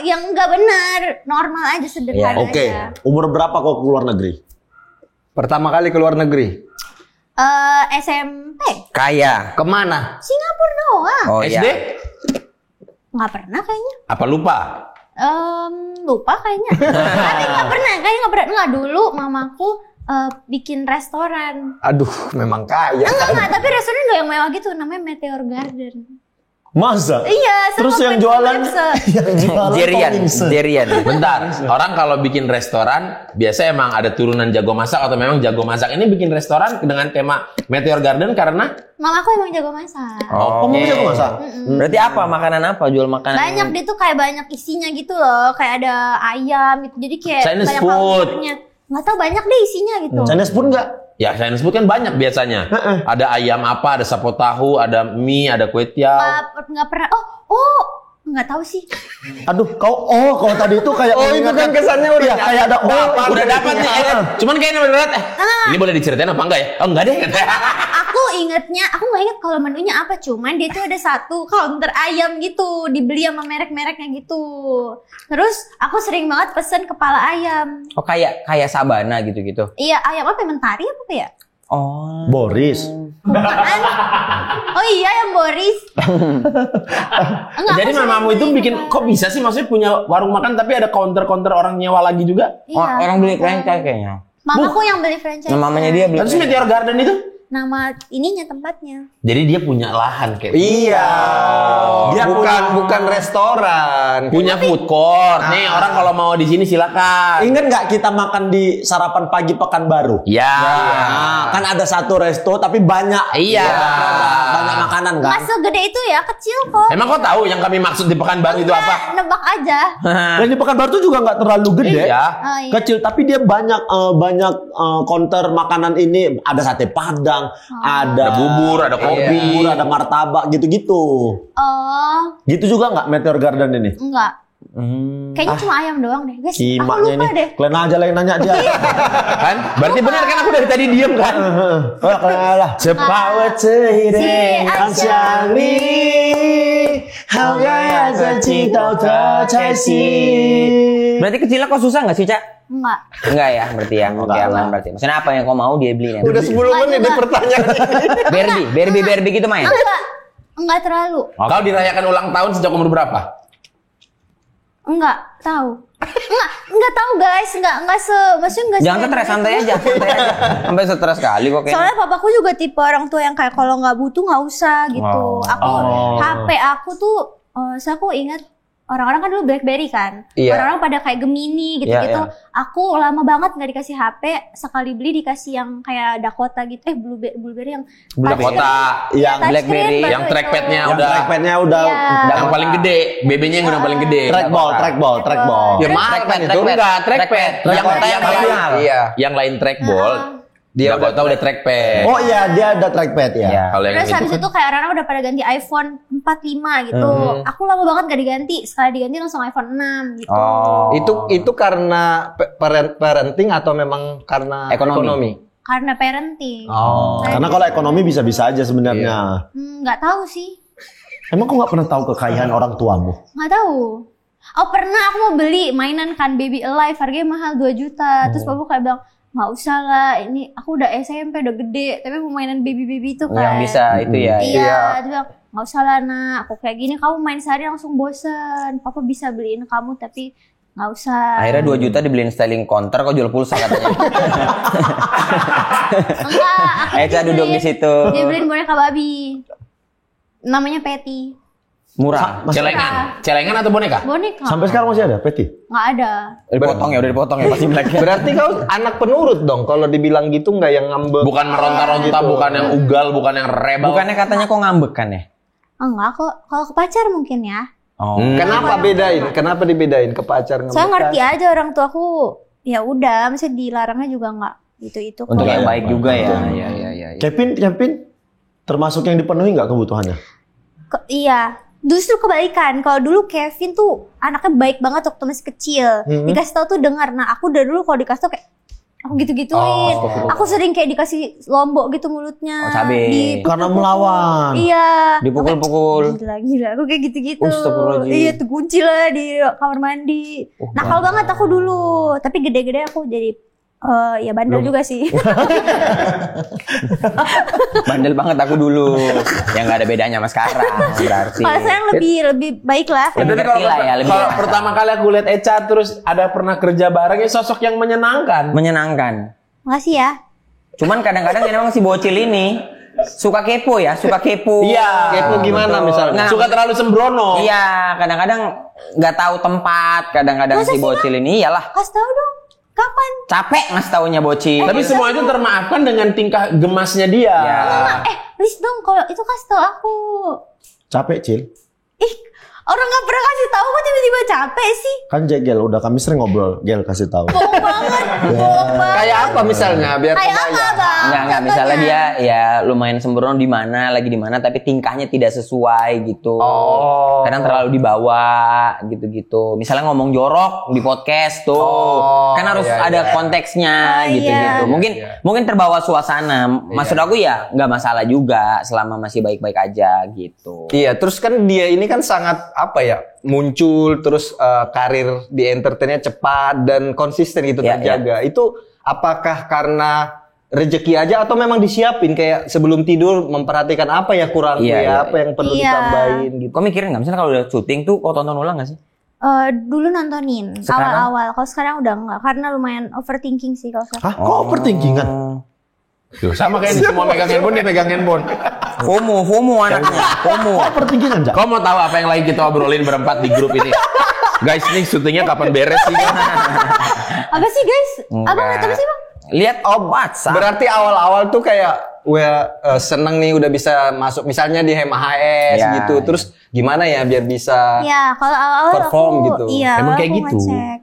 yang nggak benar, normal aja, sederhana Oke, aja. umur berapa kok keluar negeri? Pertama kali keluar negeri. SMP, Kaya. Kemana? Singapura doang. Oh SD? iya. Nggak pernah kayaknya. Apa lupa? Lupa kayaknya. Tapi nggak pernah. Nggak, dulu mamaku bikin restoran. Aduh, memang kaya. Enggak, tapi restoran nggak yang mewah gitu, namanya Meteor Garden. Masa? Iya, sama Terus yang Pet jualan Webse. yang jualan Jerian. Bentar, orang kalau bikin restoran biasa emang ada turunan jago masak atau memang jago masak. Ini bikin restoran dengan tema Meteor Garden karena Mamaku emang jago masak. Oh, kamu jago masak? Berarti apa? Makanan apa? Jual makanan. Banyak dia tuh kayak banyak isinya gitu loh, kayak ada ayam gitu. Jadi kayak Chinese banyak food. culture-nya. Nggak tahu, banyak deh isinya gitu. Chinese food nggak? ya Chinese food kan banyak biasanya. Ada ayam apa, ada sapo tahu, ada mie, ada kue tiaw. Nggak pernah. Nggak tahu sih. Aduh, kalau tadi itu kayak itu kan kesannya udah kayak ada Udah dapat nih. Cuman kayaknya berat. Ini boleh diceritain apa enggak ya? Oh enggak deh. Aku nggak inget kalau menunya apa. Cuman dia tuh ada satu counter ayam gitu, dibeli sama merek-mereknya gitu. Terus aku sering banget pesen kepala ayam. Oh kayak Sabana gitu-gitu. Iya, ayam apa? Mentari apa ya? Oh. Boris. Bukan. Oh iya, yang Boris. Enggak, Jadi aku mamamu sering itu beli bikin, juga. kok bisa sih maksudnya punya warung makan tapi ada counter-counter orang nyewa lagi juga? Iya. Orang beli franchise kayaknya. Mamaku yang beli franchise. Nah, mamanya dia beli. Terus Meteor Garden itu? Nama ininya, tempatnya. Jadi dia punya lahan kayak Iya. Dia punya- bukan restoran. punya food court. Nih orang kalau mau di sini silakan. Ingat nggak kita makan di sarapan pagi Pekanbaru? Ya. Nah, kan ada satu resto tapi banyak. Iya. Banyak makanan kan? Nggak segede itu ya, kecil kok. Emang kau tahu yang kami maksud di Pekanbaru itu apa? Nebak aja. Dan di Pekanbaru tuh juga nggak terlalu gede. Iya. Oh, iya. Kecil, tapi dia banyak counter makanan ini. Ada sate Padang, ada bubur, ada kopi. ada martabak gitu-gitu. Oh, Gitu juga nggak Meteor Garden ini? enggak. Kayaknya cuma ayam doang deh. Guys, aku Simaknya lupa ini. deh. Kalian aja lah yang nanya dia. Kan? Berarti benar kan aku dari tadi diem kan? Oh, kalian lah. Cepat cihire anxiami, how ya cinta tercasi. Berarti kecilnya kok susah nggak sih, Cak? Enggak. Enggak ya, berarti ya. Oke, Enggak aman lah. berarti. Maksudnya apa yang kau mau dia beli nih? Udah 10 menit di pertanyaan ini. Barbie gitu main. Enggak terlalu. Kau dirayakan ulang tahun sejak umur berapa? Enggak tahu. Enggak tahu guys, maksudnya enggak Jangan stres, santai aja. Sampai stres kali kok kayaknya. Soalnya papaku juga tipe orang tua yang kayak kalau nggak butuh nggak usah gitu. HP aku tuh, aku ingat orang-orang kan dulu BlackBerry kan. Iya. Orang-orang pada kayak Gemini gitu-gitu. Iya, Aku lama banget nggak dikasih HP. Sekali beli dikasih yang kayak Dakota gitu. Blueberry yang Dakota, Yang touchscreen BlackBerry, baru yang itu. trackpadnya Yang udah trackpadnya udah Iya. yang paling gede, BB-nya yang udah paling gede. trackball. Ya mahal kan itu enggak trackpad. Yang mahal. Iya. yang lain trackball. Dia Dakota udah trackpad. Oh iya, dia ada trackpad ya. Iya. Kalau yang Terus habis itu itu kayak orang-orang udah pada ganti iPhone 4, 5 gitu. Aku lama banget gak diganti. Sekali diganti langsung iPhone 6 gitu. Oh. Itu karena parenting atau memang karena Ekonomi. Karena parenting. Oh. Karena kalau ekonomi bisa-bisa aja sebenarnya. Nggak tahu sih. Emang kau nggak pernah tahu kekayaan orang tuamu? Nggak tahu. Oh pernah aku mau beli mainan kan Baby Alive. Harganya mahal 2 juta. Terus bapak kayak bilang, nggak usah lah. Ini aku udah SMP udah gede. Tapi mau mainan baby-baby itu kan. Yang bisa itu ya. Iya. Dia bilang, nggak usah lah nak. Aku kayak gini kamu main sehari langsung bosen. Papa bisa beliin kamu tapi nggak usah. Akhirnya 2 juta dibeliin styling counter, kok jual pulsa katanya. Enggak. Eca duduk di situ. Dia beliin boneka babi. Namanya Patty. Murah. celengan atau boneka? Boneka. Sampai sekarang masih ada, Peti? Nggak ada. Udah dipotong ya pasti black. Berarti kau anak penurut dong kalau dibilang gitu nggak yang ngambek. Bukan meronta-ronta, bukan yang ugal, bukan yang rebel. Bukannya katanya kok ngambek kan ya? Enggak kok. Kalau ke pacar mungkin ya. Oh. Kenapa bedain? Kenapa dibedain ke pacar ngambek? Saya ngerti aja orang tuaku. Ya udah, maksudnya dilarangnya juga nggak gitu-itu kok. Untuk yang baik juga ya. Iya. iya. Kevin termasuk yang dipenuhi nggak kebutuhannya? Iya. Justru kebalikan. Kalau dulu Kevin tuh anaknya baik banget waktu masih kecil. Dikasih tahu tuh dengar. Nah, aku dari dulu kalau dikasih tahu kayak aku gitu-gituin. Aku sering kayak dikasih lombok gitu mulutnya. Oh, cabe. Karena melawan. Iya. Dipukul-pukul. Gila. Aku kayak gitu-gitu. Astagfirullahaladzim. Iya, tuh kunci lah di kamar mandi. Nakal banget aku dulu. Tapi gede-gede aku jadi ya bandel juga sih. Bandel banget aku dulu. Yang nggak ada bedanya sama sekarang berarti. Kalau sekarang lebih baik lah. Lebih ngerti lah ya, lebih Kalau ngerti. pertama kali aku lihat Echa terus ada pernah kerja bareng, ya sosok yang menyenangkan. Menyenangkan. Makasih ya. Cuman kadang-kadang memang si bocil ini suka kepo ya, suka kepo. Iya. Kepo gimana misalnya? Nah, Suka terlalu sembrono. Iya, kadang-kadang nggak tahu tempat, kadang-kadang Masa si sih, bocil ini iyalah Kasih tahu dong. Kapan? capek ngasih taunya bocil. Tapi semua itu termaafkan dengan tingkah gemasnya dia. Ya. Please dong kalau itu kasih tahu aku. Capek, Cil. Ih, orang nggak pernah kasih tahu kok tiba-tiba capek sih. Kan Gel, udah kami sering ngobrol. Gel kasih tahu. Bohong banget. Kayak apa misalnya biar Kayak apa, kebayang? Bang? Enggak, misalnya dia ya lumayan sembrono di mana, lagi di mana tapi tingkahnya tidak sesuai gitu. Oh. Kadang terlalu dibawa gitu-gitu. Misalnya ngomong jorok di podcast tuh. Kan harus ada konteksnya Oh, gitu-gitu. iya. Mungkin terbawa suasana. Maksud aku ya nggak masalah juga selama masih baik-baik aja gitu. Iya, terus kan dia ini kan sangat apa ya, muncul terus karir di entertainnya cepat dan konsisten gitu Iya, terjaga. Itu apakah karena rezeki aja atau memang disiapin kayak sebelum tidur memperhatikan apa ya kurang Iya, iya, apa yang perlu Iya. ditambahin gitu. Kok mikirin nggak? Misalnya kalau udah syuting tuh kok tonton ulang nggak sih? Dulu nontonin Sekarang? awal-awal. Kalau sekarang udah enggak karena lumayan overthinking sih kalau sekarang. Hah? Kok overthinkingan? Tuh, sama kayak di semua megang handphone, dia pegang handphone. FOMO anaknya. FOMO. Kok overthinkingan, Jak? Kau mau tahu apa yang lagi kita obrolin berempat di grup ini? Guys, nih syutingnya kapan beres sih? Apa sih guys? Enggak. Abang lihat apa sih bang? Lihat obat. Berarti awal-awal tuh kayak seneng nih udah bisa masuk misalnya di HMHS Iya, gitu. Terus gimana ya biar bisa Ya kalau awal-awal Perform aku, gitu. Iya, Emang awal kayak aku gitu. ngecek.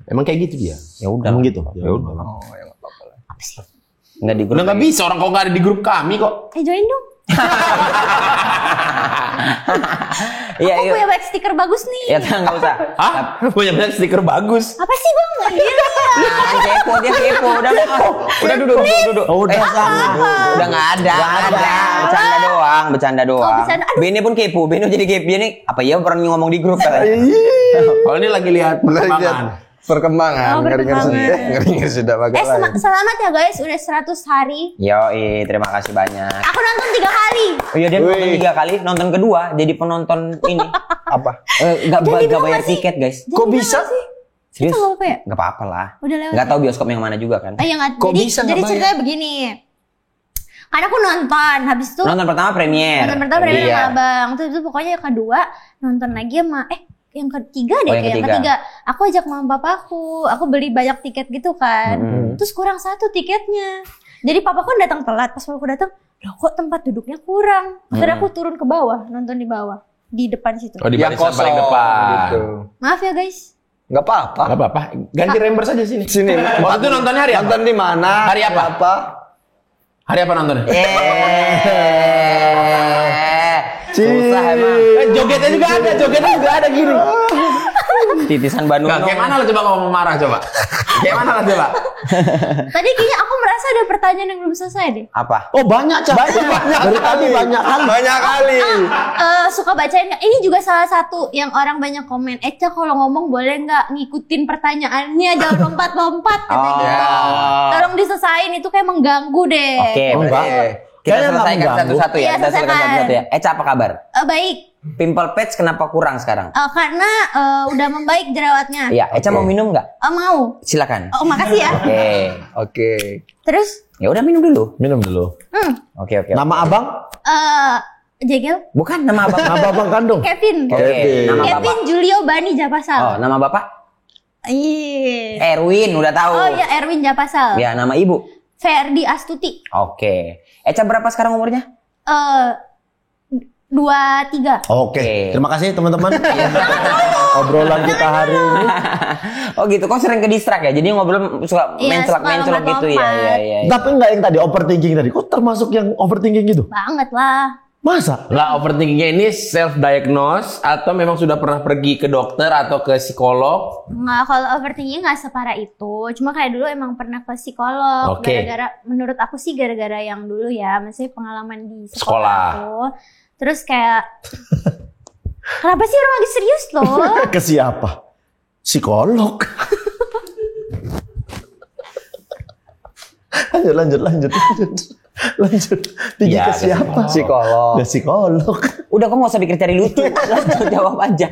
Emang kayak gitu dia? Ya udah. Emang gitu? Ya udah. Enggak di grup. Udah nggak bisa orang kok nggak ada di grup kami kok. Join dong. Iya, Aku punya banyak stiker bagus nih. Ya enggak usah. Hah? Punya banyak stiker bagus. Apa sih bang? Gila. Nah, kepo dia kepo. Udah duduk. Oh, udah sana. Udah enggak ada. Bercanda doang. bercanda. Aduh. Bene pun kepo. Bene jadi kepo. Bene apa ya pernah ngomong di grup katanya. Kalau ini lagi lihat perkembangan. perkembangan. Oh, Ngeri-ngeri sudah. perkembangan. Ngeri-ngeri sudah bagaimana. Selamat ya guys, udah 100 hari. Yoi, terima kasih banyak. Aku nonton 3 kali. Oh iya, dia nonton Wih. 3 kali, nonton kedua jadi penonton ini. Apa? Enggak Jadi bayar berapa sih? tiket, guys. Kok bisa? Serius? Itu nggak apa-apa ya? Enggak apa-apa lah. Udah lewat. Enggak tahu bioskop yang mana juga kan. Ya nggak. Kok Jadi, bisa nggak jadi bayar? ceritanya begini. Karena aku nonton, habis itu Nonton pertama premier. nonton pertama premier Iya. sama abang. Terus itu pokoknya yang kedua nonton lagi sama yang ketiga deh Oh, yang kayak yang ketiga. ketiga. Aku ajak mama papaku. Aku beli banyak tiket gitu kan. Terus kurang 1 tiketnya. Jadi papaku datang telat. Pas papaku datang, loh kok tempat duduknya kurang. Akhirnya aku turun ke bawah, nonton di bawah. Di depan situ. Oh, di Yang barisan paling depan. Gitu. Maaf ya guys. Nggak apa-apa. Gak apa-apa. Ganti rember saja sini. Sini. Waktu itu nontonnya hari apa? Nonton di mana? Hari apa? Hari apa nontonnya? Susah emang. Jogetnya juga ada gini. Titisan Bandung. Kayak mana lo coba kalau mau marah coba? Kayak mana lo coba? Tadi kayaknya aku merasa ada pertanyaan yang belum selesai deh. Apa? Oh banyak, Cak. Dari tadi banyak kali. Banyak kali. Suka bacain nggak? Ini juga salah satu yang orang banyak komen. Eca kalau ngomong boleh nggak ngikutin pertanyaannya, jangan lompat-lompat katanya Oh. gitu. Tolong diselesain, itu kayak mengganggu deh. Oke, Oh, berarti enggak. kita Kayaknya nggak selesaikan mengganggu. satu-satu ya. Iya, Kita selesaikan selesaikan. satu-satu ya. Eca apa kabar? Baik, Pimple patch kenapa kurang sekarang? karena udah membaik jerawatnya. Iya, Eca mau minum nggak? Mau. Silakan. Oh makasih ya. Oke. Oke. Terus, Ya udah minum dulu. Minum dulu. Oke. Nama abang? Jegel, Bukan nama abang. Nama abang kandung? Kevin. Oke, nama bapak. Kevin Julio Bani Japasal. Oh, nama bapak? Iya. Erwin, udah tahu. Oh ya, Erwin Japasal. Ya, nama ibu. Ferdi Astuti. Oke. Eca berapa sekarang umurnya? 23. Oke. Terima kasih teman-teman. obrolan kita hari ini. Oh gitu, kok sering ke distract ya? Jadi ngobrol suka Iya, mencelak-mencelok suka gitu ya? lompat-lompat. Iya. Tapi enggak yang tadi overthinking tadi. Kok termasuk yang overthinking gitu? Banget lah. Masa? Lah overthinkingnya ini self diagnose atau memang sudah pernah pergi ke dokter atau ke psikolog? Nggak, kalau overthinking nggak separah itu. Cuma kayak dulu emang pernah ke psikolog. Oke. Gara-gara, menurut aku sih gara-gara yang dulu ya. Maksudnya pengalaman di Sekolah. sekolah aku. Terus kayak, kenapa sih orang lagi serius loh? Ke siapa? Psikolog. Lanjut. Pergi Ya, ke ke siapa? Psikolog. Ke psikolog. Udah, kok nggak usah pikir cari lucu. Langsung jawab aja.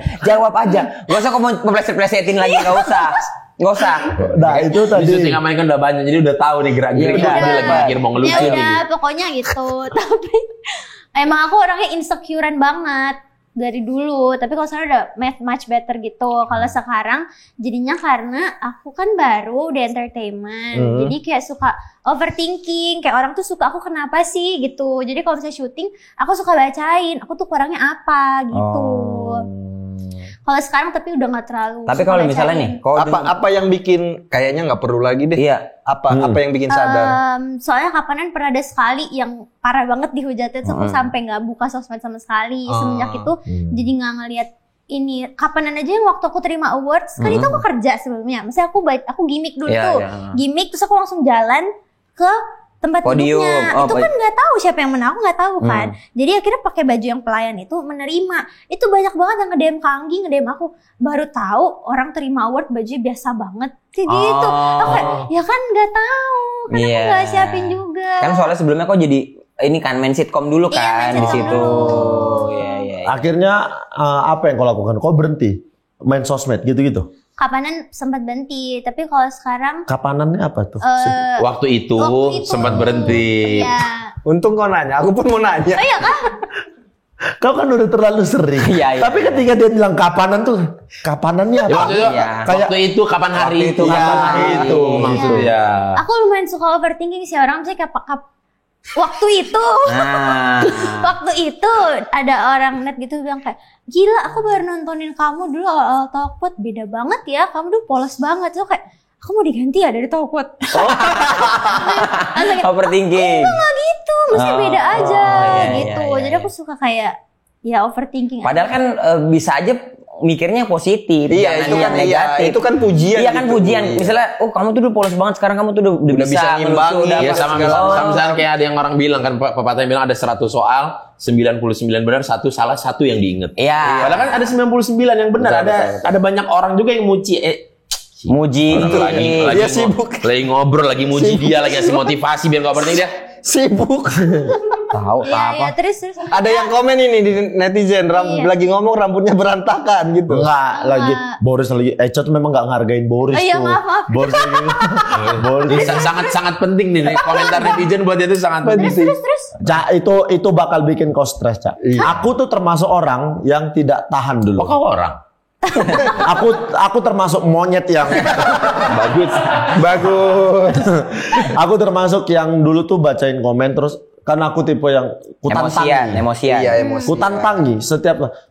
Gak usah kok mau meleset-lesetin lagi, nggak usah. Nah itu Di tadi. syuting kemarin kan udah banyak, jadi udah tahu nih gerak-gerik. Ya udah. Dia lagi mikir mau Ya ngelucu udah, nih. pokoknya gitu. Tapi emang aku orangnya insecurean banget dari dulu. Tapi kalau sekarang udah much better gitu. Kalau sekarang jadinya karena aku kan baru di entertainment, jadi kayak suka overthinking. Kayak orang tuh suka aku kenapa sih gitu. Jadi kalau misalnya syuting, aku suka bacain. Aku tuh kurangnya apa gitu. Kalau sekarang tapi udah nggak terlalu. Tapi suka kalau bacain. misalnya nih, Apa yang bikin kayaknya nggak perlu lagi deh? Iya. Apa yang bikin sadar? Soalnya kapanan pernah ada sekali yang parah banget dihujatnya tuh aku sampai nggak buka sosmed sama sekali. Semenjak itu jadi nggak ngeliat ini. Kapanan aja yang waktu aku terima awards kan itu aku kerja sebelumnya. Misalnya aku gimmick dulu Iya, tuh, iya. gimmick terus aku langsung jalan ke tempat Podium. duduknya. Oh, Itu kan nggak tahu siapa yang menang, aku nggak tahu kan. Jadi akhirnya pakai baju yang pelayan itu menerima. Itu banyak banget yang nge-DM Kak Anggi, nge-DM aku. Baru tahu orang terima award bajunya biasa banget. Kayak gitu. Aku kayak, ya kan nggak tahu. Kan aku nggak siapin juga. Kan soalnya sebelumnya kok jadi ini kan main sitkom dulu Iya, kan main di sitcom situ. dulu. Iya. Akhirnya apa yang kau lakukan? Kau berhenti main sosmed gitu-gitu. Kapanan sempat berhenti, tapi kalau sekarang Kapanannya apa tuh? Waktu itu waktu itu. sempat berhenti. Iya. Untung kau nanya, aku pun mau nanya. Oh iya kan? Kau kan udah terlalu sering. Iya. Tapi ketika dia bilang kapanan tuh, kapanannya Ya, apa? waktu itu, Iya. waktu itu kapan hari Waktu itu, itu? kapan Kapan hari itu maksudnya. Aku lumayan suka overthinking sih orang, misalnya waktu itu. Nah, Waktu itu ada orang net gitu bilang kayak, gila aku baru nontonin kamu dulu awal-awal Talkpot, beda banget ya, kamu dulu polos banget. So kayak, aku mau diganti ya dari Talkpot. overthinking. Enggak gitu, maksudnya beda aja iya, gitu. iya, Jadi aku suka kayak, ya overthinking. Padahal kan bisa aja mikirnya positif, Iya, jangan itu yang kan negatif. itu kan pujian. Iya kan gitu. pujian. Iya. Misalnya, oh kamu tuh udah polos banget, sekarang kamu tuh udah bisa ngimbangi, ngelucu, udah Ya apa, sama misalnya kayak ada yang orang bilang kan pepatah yang bilang ada 100 soal, 99 benar, 1 salah, 1 yang diinget. Iya. Padahal kan ada 99 yang benar. Ada banyak orang juga yang muji Muji Orang lagi Dia sibuk. lagi ngobrol, lagi muji dia, lagi ngasih motivasi biar gak berhenti dia. Sibuk. tahu Iya, apa. iya, terus. Ada yang komen ini di netizen, Iya. lagi ngomong rambutnya berantakan gitu. Enggak lagi Boris lagi. Eca tuh memang nggak ngargain Boris Oh iya, tuh. maaf. Boris lagi. Boris. Sangat penting nih komentar netizen buat dia itu sangat penting. Terus. Cak, itu bakal bikin kau stres, Cak. Aku tuh termasuk orang yang tidak tahan dulu. Oh, kau orang? Aku termasuk monyet yang Bagus. aku termasuk yang dulu tuh bacain komen terus kan aku tipe yang Emosian. Iya, emosi. kutantangi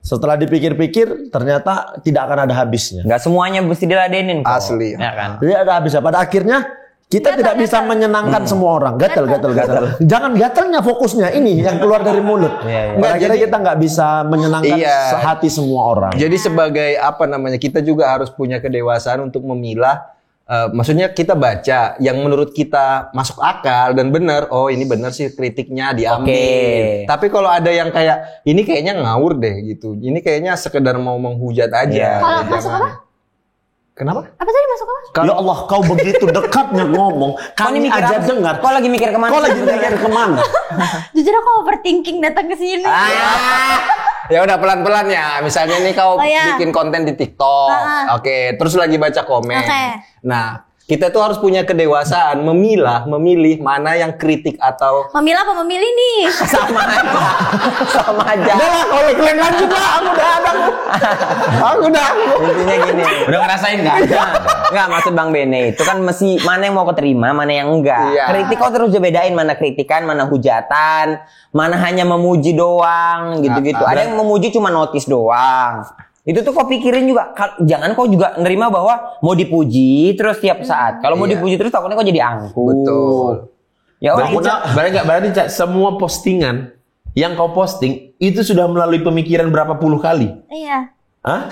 setelah dipikir-pikir ternyata tidak akan ada habisnya. Nggak semuanya mesti diladenin kok. Asli. Ya kan? Jadi ada habisnya. Pada akhirnya kita tidak bisa menyenangkan semua orang. Gatel. Jangan gatelnya, fokusnya ini yang keluar dari mulut. Pada akhirnya kita nggak bisa menyenangkan hati semua orang. Jadi sebagai apa namanya, kita juga harus punya kedewasaan untuk memilah. Maksudnya kita baca yang menurut kita masuk akal dan benar. Oh ini benar sih, kritiknya diambil. Oke. Tapi kalau ada yang kayak ini kayaknya ngawur deh gitu. Ini kayaknya sekedar mau menghujat aja. Kalau Jangan. masuk apa? Kenapa? Apa tadi masuk apa? Ya Allah, kau begitu dekatnya ngomong. Kau ini Kami mikir aja apa? dengar. Kau lagi mikir kemana? Kau lagi mikir kemana? Jujur aku overthinking datang ke sini. Ya udah pelan-pelan ya. Misalnya nih kau Oh, iya. bikin konten di TikTok. Oke, terus lagi baca komen. Oke. Nah, kita tuh harus punya kedewasaan memilih mana yang kritik atau Memilah apa memilih nih? Sama aja. udah lah, kalau kalian lanjut lah, aku udah. Intinya gini. Udah ngerasain nggak? Enggak, maksud Bang Bene itu kan mesti mana yang mau keterima, mana yang enggak. Iya. Kritik kok terus bedain mana kritikan, mana hujatan, mana hanya memuji doang gitu-gitu. Ada yang memuji cuma notice doang. Itu tuh kau pikirin juga, jangan kau juga nerima bahwa mau dipuji terus tiap saat. Kalau mau dipuji terus takutnya kau jadi angkuh. Betul. Ya Berarti Cak, semua postingan yang kau posting itu sudah melalui pemikiran berapa puluh kali? Iya. Hah?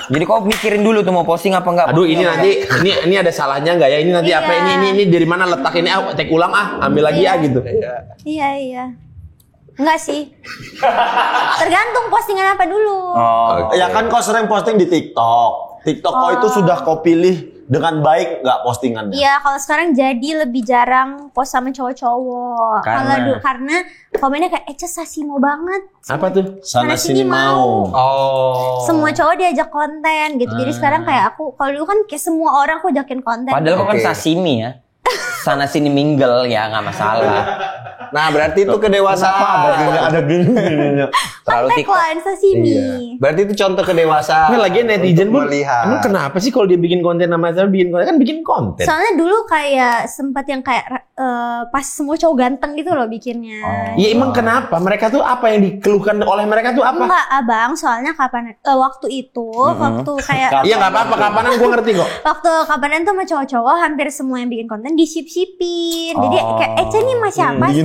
Jadi kau mikirin dulu tuh mau posting apa enggak. Aduh, ini nanti ini ada salahnya enggak ya? Ini nanti apa ini dari mana letak ini? Tag ulang ambil lagi gitu. Iya. Enggak sih. Tergantung postingan apa dulu. Ya kan kau sering posting di TikTok. TikTok kau itu sudah kau pilih dengan baik nggak postingannya? Iya, kalau sekarang jadi lebih jarang post sama cowok-cowok. Kalau dulu karena komennya kayak Sasimo banget. Apa tuh? Sana sini mau. Semua cowok diajak konten gitu. Jadi sekarang kayak aku, kalau dulu kan kayak semua orang aku ajakin konten. Padahal kok kan sashimi ya. Sana sini mingle ya nggak masalah. Nah, berarti itu kedewasaan. Ada gini. Terlalu tagline sashimi. Iya. Berarti itu contoh kedewasaan. Ini lagi netizen pun melihat. emang kenapa sih kalau dia bikin konten nama saya bikin konten kan bikin konten. Soalnya dulu kayak sempat yang kayak pas semua cowok ganteng gitu loh bikinnya. Ya emang kenapa? Mereka tuh apa yang dikeluhkan oleh mereka tuh apa? Enggak, Abang, soalnya waktu itu, waktu kayak Iya nggak apa-apa, kapanan gue ngerti kok. waktu kapanan tuh sama cowok-cowok hampir semua yang bikin konten disip-sipin. Jadi kayak Eca nih masih apa sih?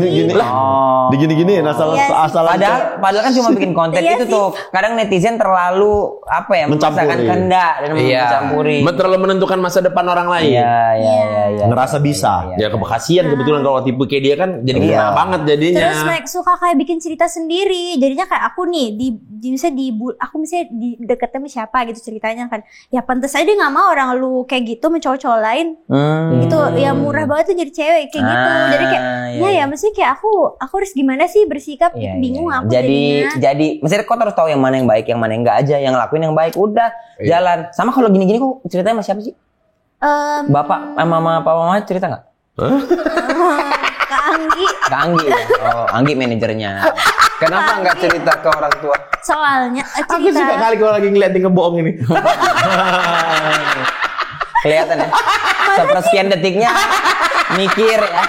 Digini-gini asal Padahal kan cuma bikin konten Iya itu sih. tuh. Kadang netizen terlalu apa ya memaksakan kehendak dan mencampuri. Terlalu menentukan masa depan orang lain. Iya. ngerasa bisa. Ya kasihan kebetulan kalau tipe kayak dia kan jadi kena banget jadinya. Terus mereka suka kayak bikin cerita sendiri. Jadinya kayak aku nih aku misalnya di deketnya sama siapa gitu ceritanya kan. Ya pantas aja dia nggak mau orang lu kayak gitu sama cowok-cowok lain. Gitu ya murah banget tuh jadi cewek kayak gitu. Jadi kayak ya mesti kayak aku harus gimana sih bersikap bingung aku jadi maksudnya kau harus tahu yang mana yang baik yang mana yang enggak aja, yang lakuin yang baik udah jalan. Sama kalau gini-gini kok ceritanya sama siapa sih? Bapak mama cerita nggak? Kak Anggi. Kak Anggi ya? Oh, Anggi manajernya. Kenapa nggak cerita ke orang tua? Soalnya Aku suka kali kalau lagi ngeliatin ngebohong ini. Kelihatan ya. Sepersekian detiknya mikir ya.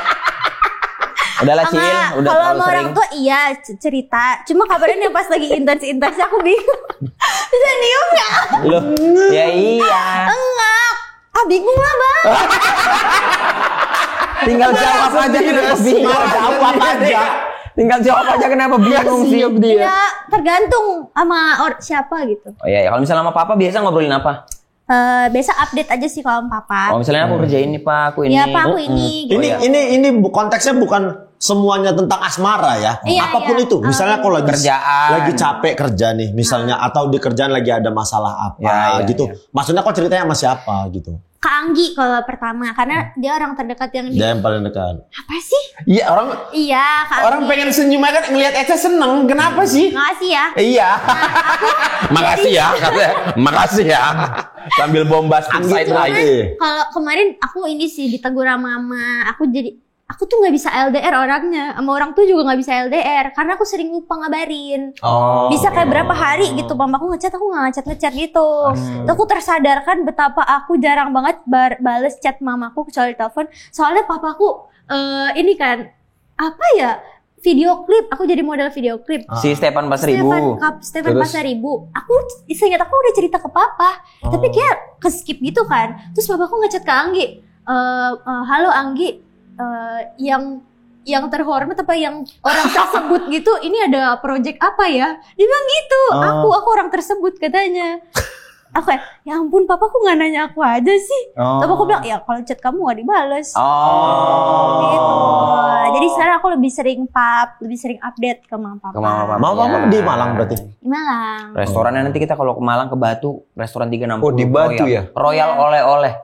Udahlah Cil, udah kalau terlalu sama sering. orang tua iya cerita. Cuma kabarnya pas lagi intens-intensnya aku bingung. Bisa diem nggak? Loh, ya iya. Enggak. Bingung lah bang. Tinggal jawab aja kenapa bingung. Jawab aja. Tinggal jawab aja kenapa bingung sih dia. Ya tergantung sama siapa gitu. Oh iya, kalau misalnya sama papa biasa ngobrolin apa? Biasa update aja sih kalau sama papa. Oh misalnya aku kerjain ini pak, aku ini. Ya pak aku ini. Gitu. Ini konteksnya bukan semuanya tentang asmara ya. Iya, Apapun iya. itu. Misalnya kalau Kerjaan. lagi capek kerja nih, misalnya atau di kerjaan lagi ada masalah apa gitu. Maksudnya kok ceritanya sama siapa gitu. Kak Anggi kalau pertama karena dia orang terdekat yang Dia yang paling dekat. apa sih? Iya Kak orang Anggi. pengen senyum aja kan ngelihat Eca seneng. Kenapa sih? Makasih ya. Iya. Makasih ya katanya. Makasih ya. Sambil bombastic side lagi. Kalau kemarin aku ini sih ditegur sama mama, aku tuh nggak bisa LDR orangnya, sama orang tuh juga nggak bisa LDR karena aku sering lupa ngabarin. Bisa kayak berapa hari gitu, mamaku ngechat aku nggak ngechat gitu. Terus aku tersadarkan betapa aku jarang banget bales chat mamaku kecuali telepon. Soalnya papaku ini kan apa ya video klip, aku jadi model video klip. Si Stefan Pasaribu. Stefan Pasaribu. Aku seingat aku udah cerita ke papa, tapi kayak ke skip gitu kan. Terus papaku ngechat ke Anggi, halo Anggi, yang terhormat apa yang orang tersebut gitu, ini ada project apa ya? Dia bilang gitu. Aku orang tersebut katanya. Aku kayak, ya ampun papa kok gak nanya aku aja sih. Tapi aku bilang, ya kalau chat kamu gak dibales. Gitu. Jadi sekarang aku lebih sering update ke mama papa. Mama di Malang berarti. Di Malang. Restorannya nanti kita kalau ke Malang ke Batu, restoran 360. Oh, di Batu ya? Royal oleh-oleh.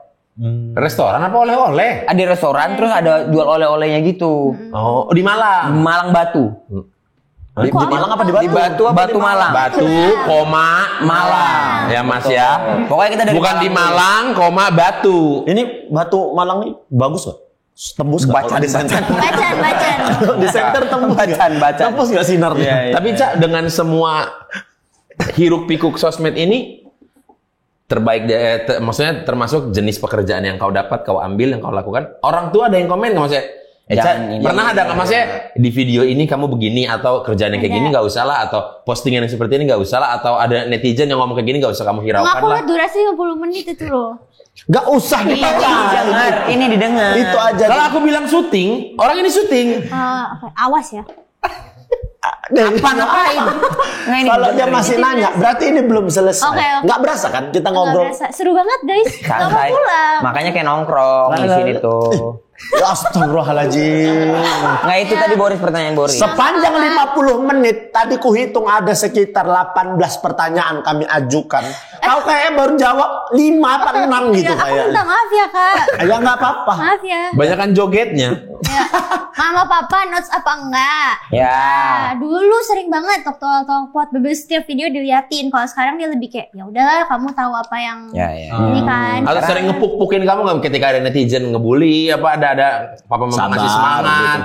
Restoran apa oleh-oleh? Ada restoran terus ada jual oleh-olehnya gitu. Oh, di Malang. Malang Batu. Di Malang apa di Batu? Di Batu apa Batu di Malang. Batu, Malang. Ya Mas ya. Pokoknya kita dari Bukan di Malang, Batu. Ini Batu Malang ini bagus gak? Tembus gak? Bacan. Di center. Bacan. Di center tembus Bacan. Tembus gak sinarnya? Tapi Cak, dengan semua hiruk pikuk sosmed ini terbaik maksudnya termasuk jenis pekerjaan yang kau dapat, kau ambil, yang kau lakukan. Orang tua ada yang komen nggak maksudnya? Pernah ada nggak maksudnya di video ini kamu begini atau kerjaan yang kayak gini nggak usah lah, atau postingan yang seperti ini nggak usah lah, atau ada netizen yang ngomong kayak gini nggak usah kamu hiraukan lah. Aku lihat durasi 50 menit itu loh. Gak usah didengar. Ini didengar. Itu aja. Kalau aku bilang syuting, orang ini syuting. Awas ya. Ngapain? Kalau dia masih nanya, berarti ini belum selesai. Okay. Nggak berasa kan kita ngobrol? Seru banget guys. Nggak mau pulang. Makanya kayak nongkrong di sini tuh. Ya astagfirullahaladzim. Nggak itu tadi Boris, pertanyaan Boris. Sepanjang 50 menit tadi kuhitung ada sekitar 18 pertanyaan kami ajukan. Kau kayaknya baru jawab 5 apa 6 gitu Aku kayak. minta maaf ya kak. Ya nggak apa-apa. Maaf ya. Banyakan jogetnya. Ya. Mama papa notes apa enggak? Ya. Nah, dulu sering banget talk bebas setiap video diliatin. Kalau sekarang dia lebih kayak ya udahlah kamu tahu apa yang ini kan. Atau sering ngepuk-pukin kamu nggak ketika ada netizen ngebully apa ada papa mama ngasih semangat gitu.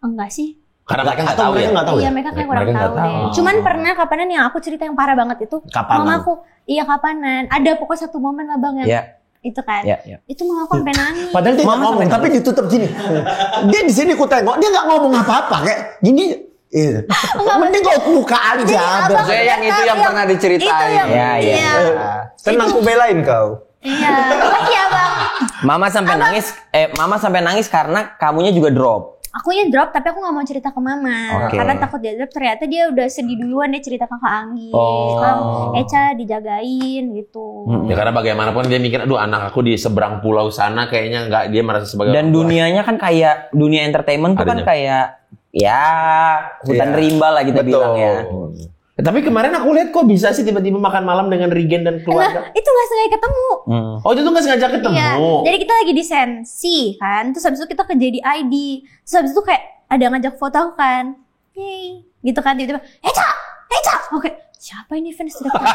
Enggak sih. Karena mereka nggak tahu ya. Iya mereka kayak kurang tahu deh. Cuman pernah kapanan yang aku cerita yang parah banget itu. Kapanan? Mamaku, iya kapanan. Ada pokoknya satu momen lah bang yang itu kan. Itu mamaku sampai nangis. Padahal dia nggak ngomong, tapi ditutup gini. Dia di sini ku tengok, dia nggak ngomong apa-apa kayak gini. Mending kau buka aja. Saya yang itu yang pernah diceritain. Iya. Tenang, aku belain kau. Iya. Makasih ya bang. Mama sampai nangis karena kamunya juga drop. Akunya drop tapi aku gak mau cerita ke mama karena takut dia drop. Ternyata dia udah sedih duluan, dia cerita ke Kak Anggi. Eca dijagain gitu. Ya karena bagaimanapun dia mikir, aduh anak aku di seberang pulau sana kayaknya nggak, dia merasa sebagai dan dunianya kan kayak dunia entertainment tuh kan kayak ya hutan rimba lah kita bilang ya. Tapi kemarin aku lihat kok bisa sih tiba-tiba makan malam dengan Regen dan keluarga. Itu gak sengaja ketemu. Oh itu nggak sengaja ketemu. Iya. Jadi kita lagi di sensi kan. Terus habis itu kita ke JDID. Terus habis itu kayak ada yang ngajak foto aku kan. Yeay. Gitu kan tiba-tiba. Eca. Oke. Siapa ini fans terdekat?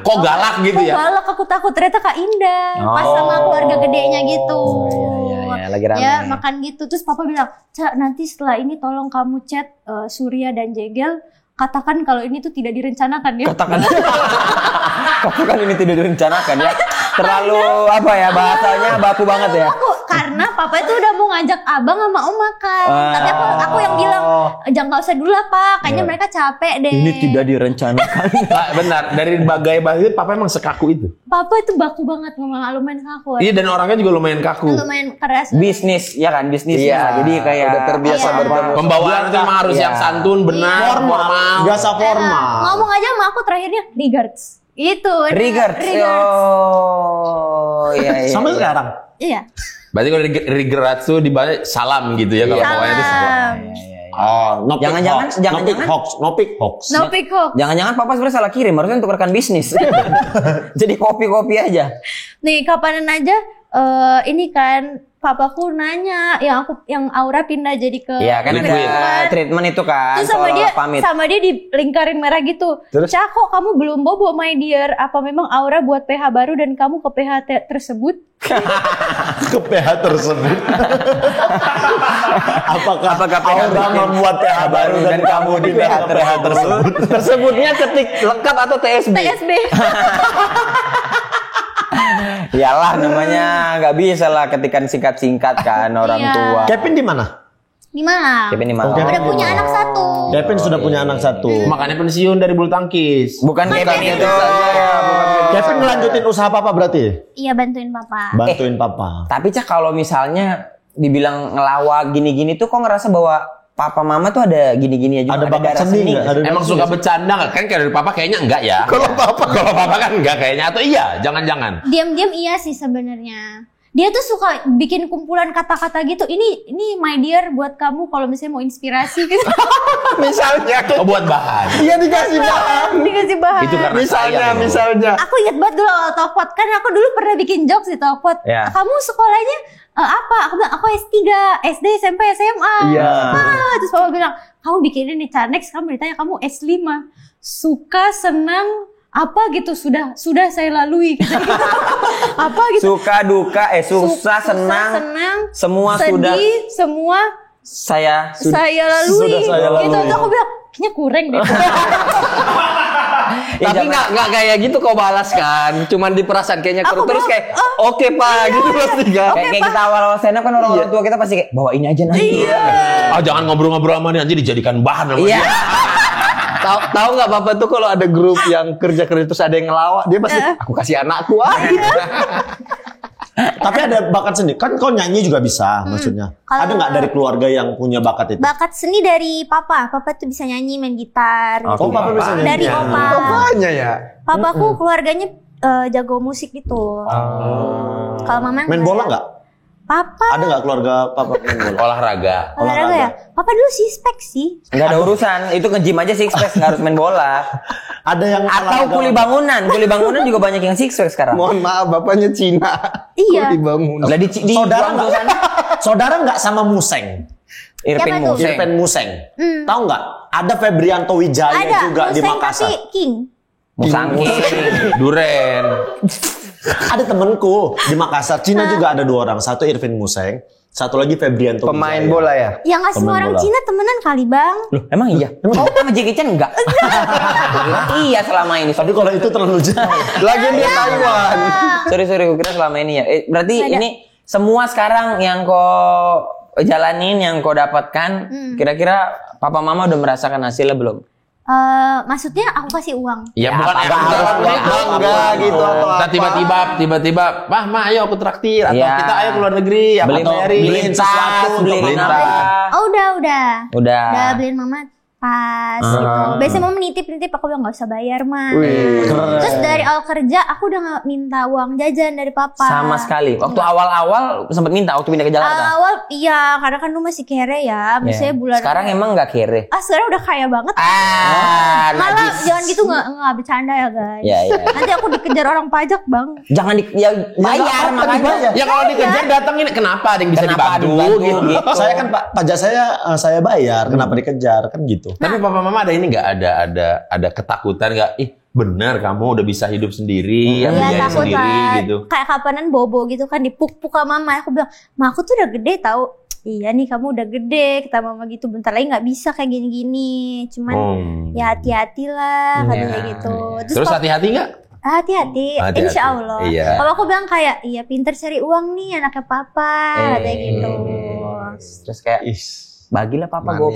Kok galak gitu ya? Kok galak, aku takut. Ternyata Kak Indah. Pas sama keluarga gedenya gitu. Iya, lagi rame. Ya makan gitu. Terus papa bilang, Ca nanti setelah ini tolong kamu chat Surya dan Jegel. Katakan kalau ini tuh tidak direncanakan ya. Katakan ini tidak direncanakan ya. Terlalu apa ya bahasanya baku banget ya. Karena papa itu udah mau ngajak abang sama om makan. Tapi aku yang bilang jangan usah dulu lah pak. Kayaknya mereka capek deh. Ini tidak direncanakan. Benar, dari berbagai bahasa papa emang sekaku itu. Papa itu baku banget ngomong, lumayan kaku. Iya dan orangnya juga lumayan kaku. Lumayan keras. Bisnis ya kan bisnis. Iya. Jadi kayak udah terbiasa bertemu. Pembawaan itu emang harus yang santun, benar, formal. Biasa formal. Ngomong aja sama aku terakhirnya regards. Itu. Regards. Oh iya. Sampai sekarang. Iya. Berarti kalau regards tuh dibalik salam gitu ya kalau pokoknya itu salam. Jangan no pick hoax. Jangan-jangan papa sebenarnya salah kirim, harusnya untuk rekan bisnis. Jadi kopi-kopi aja. Nih kapanan aja ini kan papaku nanya yang Aura pindah jadi ke kan ada treatment itu kan. Terus sama dia di lingkaran merah gitu. Cak kok kamu belum bobo my dear? Apa memang Aura buat PH baru dan kamu ke PH tersebut? Ke PH tersebut. Apakah Aura membuat PH baru dan kamu di PH tersebut? Tersebutnya ketik lengkap atau TSB? TSB. Iyalah namanya nggak bisa lah ketikan singkat-singkat kan orang tua. Kevin di mana? Di Malang. Kevin di Malang. Udah punya anak satu. Kevin sudah punya anak satu. Makanya pensiun dari bulu tangkis. Bukan Kevin itu. Kevin ngelanjutin usaha papa berarti? Iya bantuin papa. Bantuin papa. Tapi Cak kalau misalnya dibilang ngelawak gini-gini tuh kok ngerasa bahwa papa mama tuh ada gini-gini aja. Ada bakat seni nggak? Emang suka bercanda nggak? Kan kalau dari papa kayaknya enggak ya. Kalau papa kan enggak kayaknya, atau iya? Jangan-jangan. Diam-diam iya sih sebenarnya. Dia tuh suka bikin kumpulan kata-kata gitu. Ini my dear buat kamu kalau misalnya mau inspirasi gitu. Misalnya. Buat bahan. Iya dikasih bahan. Dikasih bahan. Itu karena misalnya. Aku ingat banget dulu awal Talkpot. Kan aku dulu pernah bikin jokes di Talkpot. Ya. Kamu sekolahnya apa? Aku bilang, aku S3, SD, SMP, SMA. Iya. Terus papa bilang, kamu bikin ini next kamu ditanya, kamu S5. Suka, senang, apa gitu sudah saya lalui gitu. Apa gitu. Suka, duka, susah, senang, semua sedih, sudah. Semua saya lalui. Sudah saya lalui. Gitu. Terus aku bilang, kayaknya kurang deh. Ya, Tapi nggak kayak gitu kau balas kan. Cuman di perasaan kayaknya terus kayak oke Pak gitu pasti kan. Kayak kita awal-awal stand up kan orang tua kita pasti kayak bawa ini aja nanti. Jangan ngobrol-ngobrol sama dia nanti dijadikan bahan sama Iya. dia. Tahu nggak Bapak tuh kalau ada grup yang kerja terus ada yang ngelawak, dia pasti aku kasih anakku Tapi ada bakat seni. Kan kau nyanyi juga bisa maksudnya. Ada nggak dari keluarga yang punya bakat itu? Bakat seni dari papa. Papa tuh bisa nyanyi, main gitar. Oh, papa bisa nyanyi. Dari opa. Apanya ya? Papaku keluarganya jago musik gitu. Kalau mama Main bola nggak? Papa Ada nggak keluarga papa main bola? Olahraga. olahraga ya? Papa dulu six-pack sih. Enggak ada urusan, itu nge-gym aja six pack, enggak harus main bola. Ada yang Atau kuli bangunan juga banyak yang six pack sekarang. Mohon maaf bapaknya Cina. Iya. Dibangun. Lah di Saudara Guangzhou nggak? sana. Saudara nggak sama Museng? Irfan Siapa tuh? Museng. Irfan Museng. Tahu nggak? Ada Febrianto Wijaya Ada juga di Museng Makassar. tapi King. Musangki. Duren. Ada temenku di Makassar. Cina juga ada 2 orang. Satu Irfan Museng, satu lagi Febrianto Pemain Wijaya. bola ya? Ya nggak semua Temen orang bola. Cina temenan kali bang. Loh, emang iya? Oh, sama Jackie Chan enggak? Iya selama ini. Tapi kalau itu terlalu jauh. Lagi dia Taiwan. Sorry, gue kira selama ini ya. Berarti Ada. ini semua sekarang yang kau jalanin, yang kau dapatkan, kira-kira papa mama udah merasakan hasilnya belum? Maksudnya aku kasih uang. Ya bukan Enggak gitu atau Kita apa. tiba-tiba, "Ma, ayo aku traktir." Atau Iya. kita ayo keluar negeri, apa Beli bayarin. beliin sesuatu tas, untuk beliin beliin apa? tas. Oh udah. Udah. Udah beliin mama tas gitu. Biasanya mama nitip aku bilang nggak usah bayar mah. Terus dari awal kerja aku udah nggak minta uang jajan dari papa. Sama sekali. Waktu awal-awal sempat minta waktu pindah ke Jakarta. Awal iya karena kan lu masih kere ya. Biasanya Iya. bulan. Sekarang emang nggak kere. Sekarang udah kaya banget. Malah najis. jangan gitu nggak bercanda ya guys. Iya. Nanti aku dikejar orang pajak bang. Jangan bayar makanya. Ya kalau dikejar datangin, kenapa ada yang bisa Kenapa dibantu gitu. gitu. Saya kan pajak saya bayar, kenapa dikejar kan gitu. Tapi papa mama ada ini nggak ada ketakutan nggak? Benar kamu udah bisa hidup sendiri, Iya biayain takut sendiri lah. gitu. Kayak kapanan bobo gitu kan dipuk-puk sama mama. Aku bilang, "Ma aku tuh udah gede tahu." "Iya nih kamu udah gede," kata mama gitu. "Bentar lagi nggak bisa kayak gini-gini. Cuman ya hati-hatilah," katanya gitu. Terus hati-hati nggak? Hati-hati, Hati-hati. insya Allah. Iya. Kalau aku bilang kayak, "Iya pinter cari uang nih anaknya papa," katanya gitu. Terus kayak bagilah papa gue.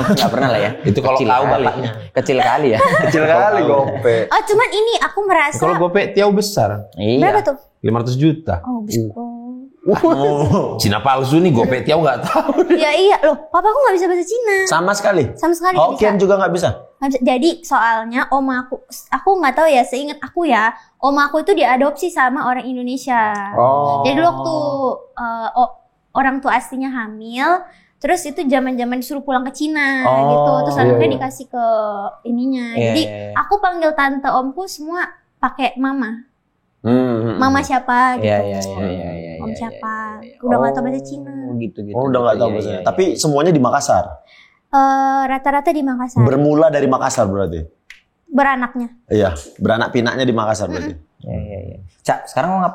Nggak pernah lah ya. Itu kalau Kecil tahu kali. bapaknya. Kecil kali ya. Kecil kali gope. Oh cuman ini aku merasa Kalau gope Tiau besar, berapa Iya. tuh? 500 juta. Oh besar. Cina palsu nih gope Tiau nggak tahu. Ya iya loh, papaku nggak bisa bahasa Cina Sama sekali. sama sekali nggak bisa. Hokkien juga nggak bisa. Nggak bisa. Jadi soalnya oma aku nggak tahu ya, seingat aku ya, oma aku itu diadopsi sama orang Indonesia. Jadi dulu waktu orang tua aslinya hamil, terus itu zaman-zaman disuruh pulang ke Cina gitu, terus anaknya dikasih ke ininya. Jadi aku panggil tante omku semua pakai mama. Mama siapa gitu. Iya. Om siapa? Udah nggak tahu bahasa Cina. Gitu. Oh, udah nggak tahu Iya, bahasanya. iya. Tapi semuanya di Makassar. Rata-rata di Makassar. Bermula dari Makassar berarti. Beranaknya. Iya, beranak pinaknya di Makassar berarti. Iya. Cak, sekarang lo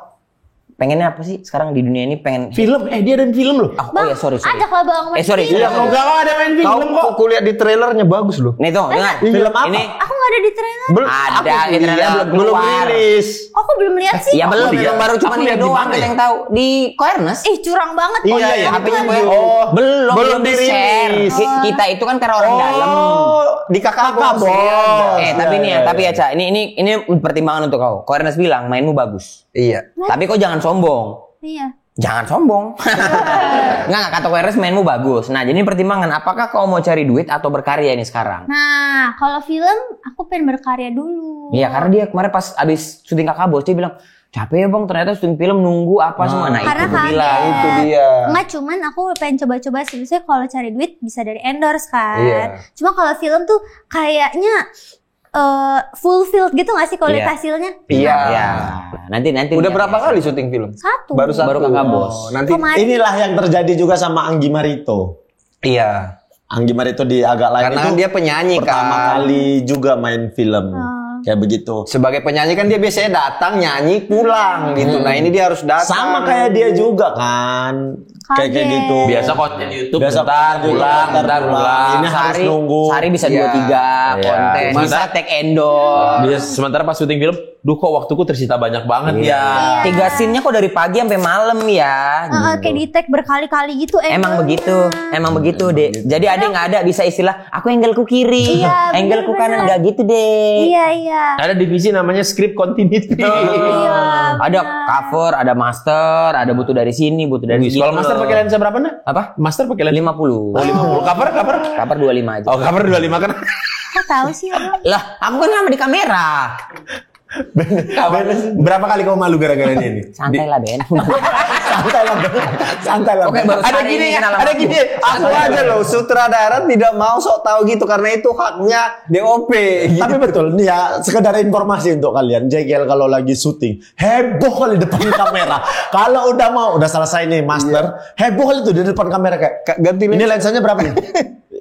pengennya apa sih? Sekarang di dunia ini pengen Film, dia ada film loh. Oh ya sorry. Ajak lah bang. main Sorry. film. Iya, enggak ada main film kok. Aku lihat di trailernya bagus loh. Nih tuh, dengar. Film apa? Ini Aku nggak ada di trailer. ada trailernya belum keluar. rilis. Aku belum lihat sih. Ya belum, lihat. yang baru cuma Aku dia lihat di doang mana kita ya? yang tahu di Koernes. Curang banget. Iya, iya. HP-nya gue. Oh, belum di-share. dirilis. Kita itu kan karena orang dalam. Di kakak bos. Tapi nih ya, tapi ya Ca, ini pertimbangan untuk kau. Koernes bilang mainmu bagus. Iya. Tapi kau jangan sombong. Iya. Jangan sombong. Enggak, kata Koernes mainmu bagus. Nah, jadi pertimbangan apakah kau mau cari duit atau berkarya ini sekarang? Nah, kalau film aku pengen berkarya dulu. Iya, karena dia kemarin pas abis syuting Kakak Bos dia bilang, "Capek ya Bang, ternyata syuting film nunggu apa semua." Nah, Karena itu gue kaget. bilang. Itu dia. Enggak, cuman aku pengen coba-coba sih. Misalnya kalau cari duit bisa dari endorse kan. Iya. Cuma kalau film tuh kayaknya fulfilled gitu gak sih kalau lihat Iya. hasilnya? Iya. Ya, nanti Udah lihat berapa ya. kali syuting film? Satu. Baru satu. Baru Kakak Bos. Nanti Kemarin. Inilah yang terjadi juga sama Anggi Marito. iya. Anggi Marito di agak lain Karena itu kan dia penyanyi pertama kan. kali juga main film. Kayak begitu. Sebagai penyanyi kan dia biasanya datang nyanyi pulang gitu. Nah ini dia harus datang. Sama kayak dia juga kan. Kaget. gitu. Biasa konten YouTube Biasa bentar konten pulang, YouTube, bentar pulang. Ini harus nunggu. Sehari bisa Iya. 2-3 konten. Iya. Bisa take endorse. Sementara pas syuting film, duh kok waktuku tersita banyak banget ya. 3 scene-nya kok dari pagi sampai malam ya. Kayak di tag berkali-kali gitu Emang begitu, Dek. Jadi Ade nggak ada bisa istilah aku angleku kiri, Iya, angleku kanan, bener-bener. nggak gitu, Dek. Iya. Ada divisi namanya script continuity. Iya. Ada cover, ada master, ada butuh dari sini, butuh dari Wih, situ. kalau master pakai lensa berapa nah? apa? Master pakai lensa 50. Oh, 50. Cover? Cover 25 aja. Oh, cover 25 kan. Kok tahu sih Abang? Lah, aku kan lama di kamera. Berapa kali kau malu gara-gara ini? Santai lah, Ben. Santai lah. Oke, baru Ada hari gini ini ya, kenal ada sama gini. aku. Aku aja loh, sutradara tidak mau sok tahu gitu karena itu haknya DOP. Gitu. Tapi betul nih ya, sekedar informasi untuk kalian. Jegel kalau lagi syuting heboh kali depan kamera. Kalau udah selesai nih master, heboh kali tuh di depan kamera kayak ganti ini lensanya berapa nih?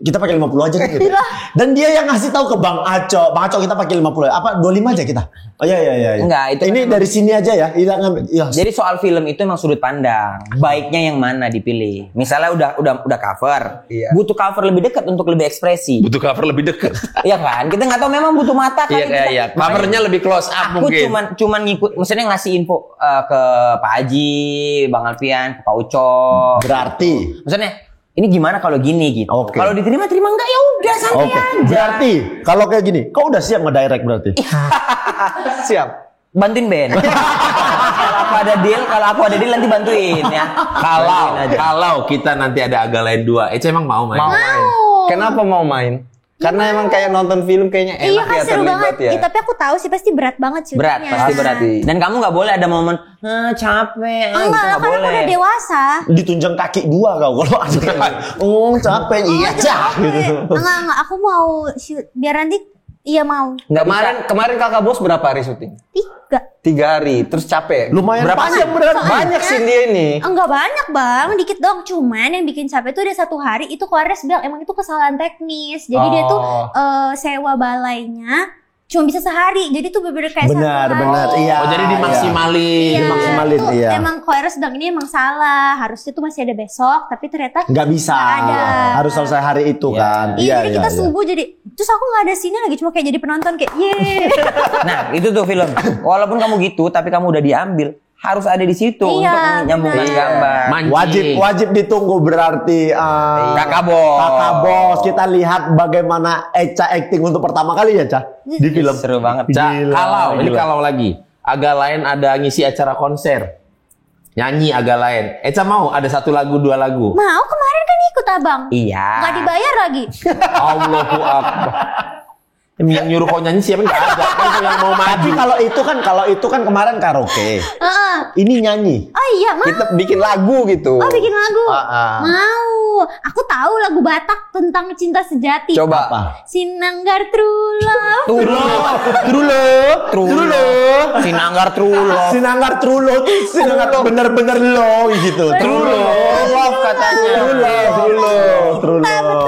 Kita pakai 50 aja kan gitu. Dan dia yang ngasih tahu ke Bang Aco kita pakai 50 apa 25 aja kita. Oh iya. Enggak, itu ini kan dari sini aja ya. Tidak ngambil. Ya. Jadi soal film itu emang sudut pandang. Baiknya yang mana dipilih. Misalnya udah cover. Iya. Butuh cover lebih dekat untuk lebih ekspresi. Butuh cover lebih dekat. Iya kan? Kita nggak tahu memang butuh mata kan. Iya. Covernya lebih close up Aku mungkin. cuman ngikut, maksudnya ngasih info ke Pak Haji, Bang Alfian, ke Pak Uco. Berarti Maksudnya ini gimana kalau gini gitu. Oke. Kalau diterima enggak ya udah santai oke. aja. Berarti kalau kayak gini, kau udah siap nge-direct berarti? Siap. Bantuin Ben. Kalau aku ada deal nanti bantuin ya. Kalau kita nanti ada Aga Lain 2, Ece emang mau main? Mau main. Kenapa mau main? Karena emang kayak nonton film kayaknya Iya enak kan ya seru terlibat banget. ya. Tapi aku tahu sih pasti berat banget syutingnya. Berat, pasti berat. Dan kamu nggak boleh ada momen capek. Enggak, gitu nggak karena aku boleh. udah dewasa. Ditunjang kaki gua kau kalau ada capek iya cah gitu. Enggak, aku mau shoot biar nanti iya mau. Nggak bisa. Kemarin kakak bos berapa hari syuting? 3 hari, terus capek. Lumayan berapa panjang sih? berarti. Banyak sih dia ini. Enggak banyak bang, dikit dong. Cuman yang bikin capek itu ada 1 hari itu Kores bilang emang itu kesalahan teknis. Jadi dia tuh sewa balainya cuma bisa sehari. Jadi tuh bener-bener kayak Benar, iya. Oh, jadi dimaksimalin. Iya, Dimaksimalin, tuh iya. Emang Kores bilang ini emang salah. Harusnya tuh masih ada besok, tapi ternyata Nggak bisa. nggak ada. Harus selesai hari itu kan. Iya, jadi kita subuh jadi terus aku nggak ada sini lagi cuma kayak jadi penonton kayak yeay. Nah, itu tuh film. Walaupun kamu gitu, tapi kamu udah diambil, harus ada di situ Iya, untuk menyambungkan benar. gambar. Mancing. Wajib ditunggu berarti Kakak bos. Kakak bos, kita lihat bagaimana Eca acting untuk pertama kali ya, Ca? Di film. Seru banget. Kalau ini Gila. kalau lagi Aga Lain ada ngisi acara konser. Nyanyi Aga Lain. Eca mau ada 1 lagu 2 lagu. Mau kemarin kan ikut abang. Iya. Nggak dibayar lagi. Allahu Akbar. Yang nyuruh kau nyanyi siapa nggak ada. Kan kau yang mau maju. Tapi kalau itu kan kemarin karaoke. Heeh. Ini nyanyi. Oh iya, mau. Kita bikin lagu gitu. Oh bikin lagu. Ah. Mau. Aku tahu lagu Batak tentang cinta sejati. Coba. Apa? Sinanggar True Love. Trulo. Sinanggar Trulo. Sinanggar Trulo tuh sinanggar bener-bener lo gitu. Trulo. Love katanya. Trulo.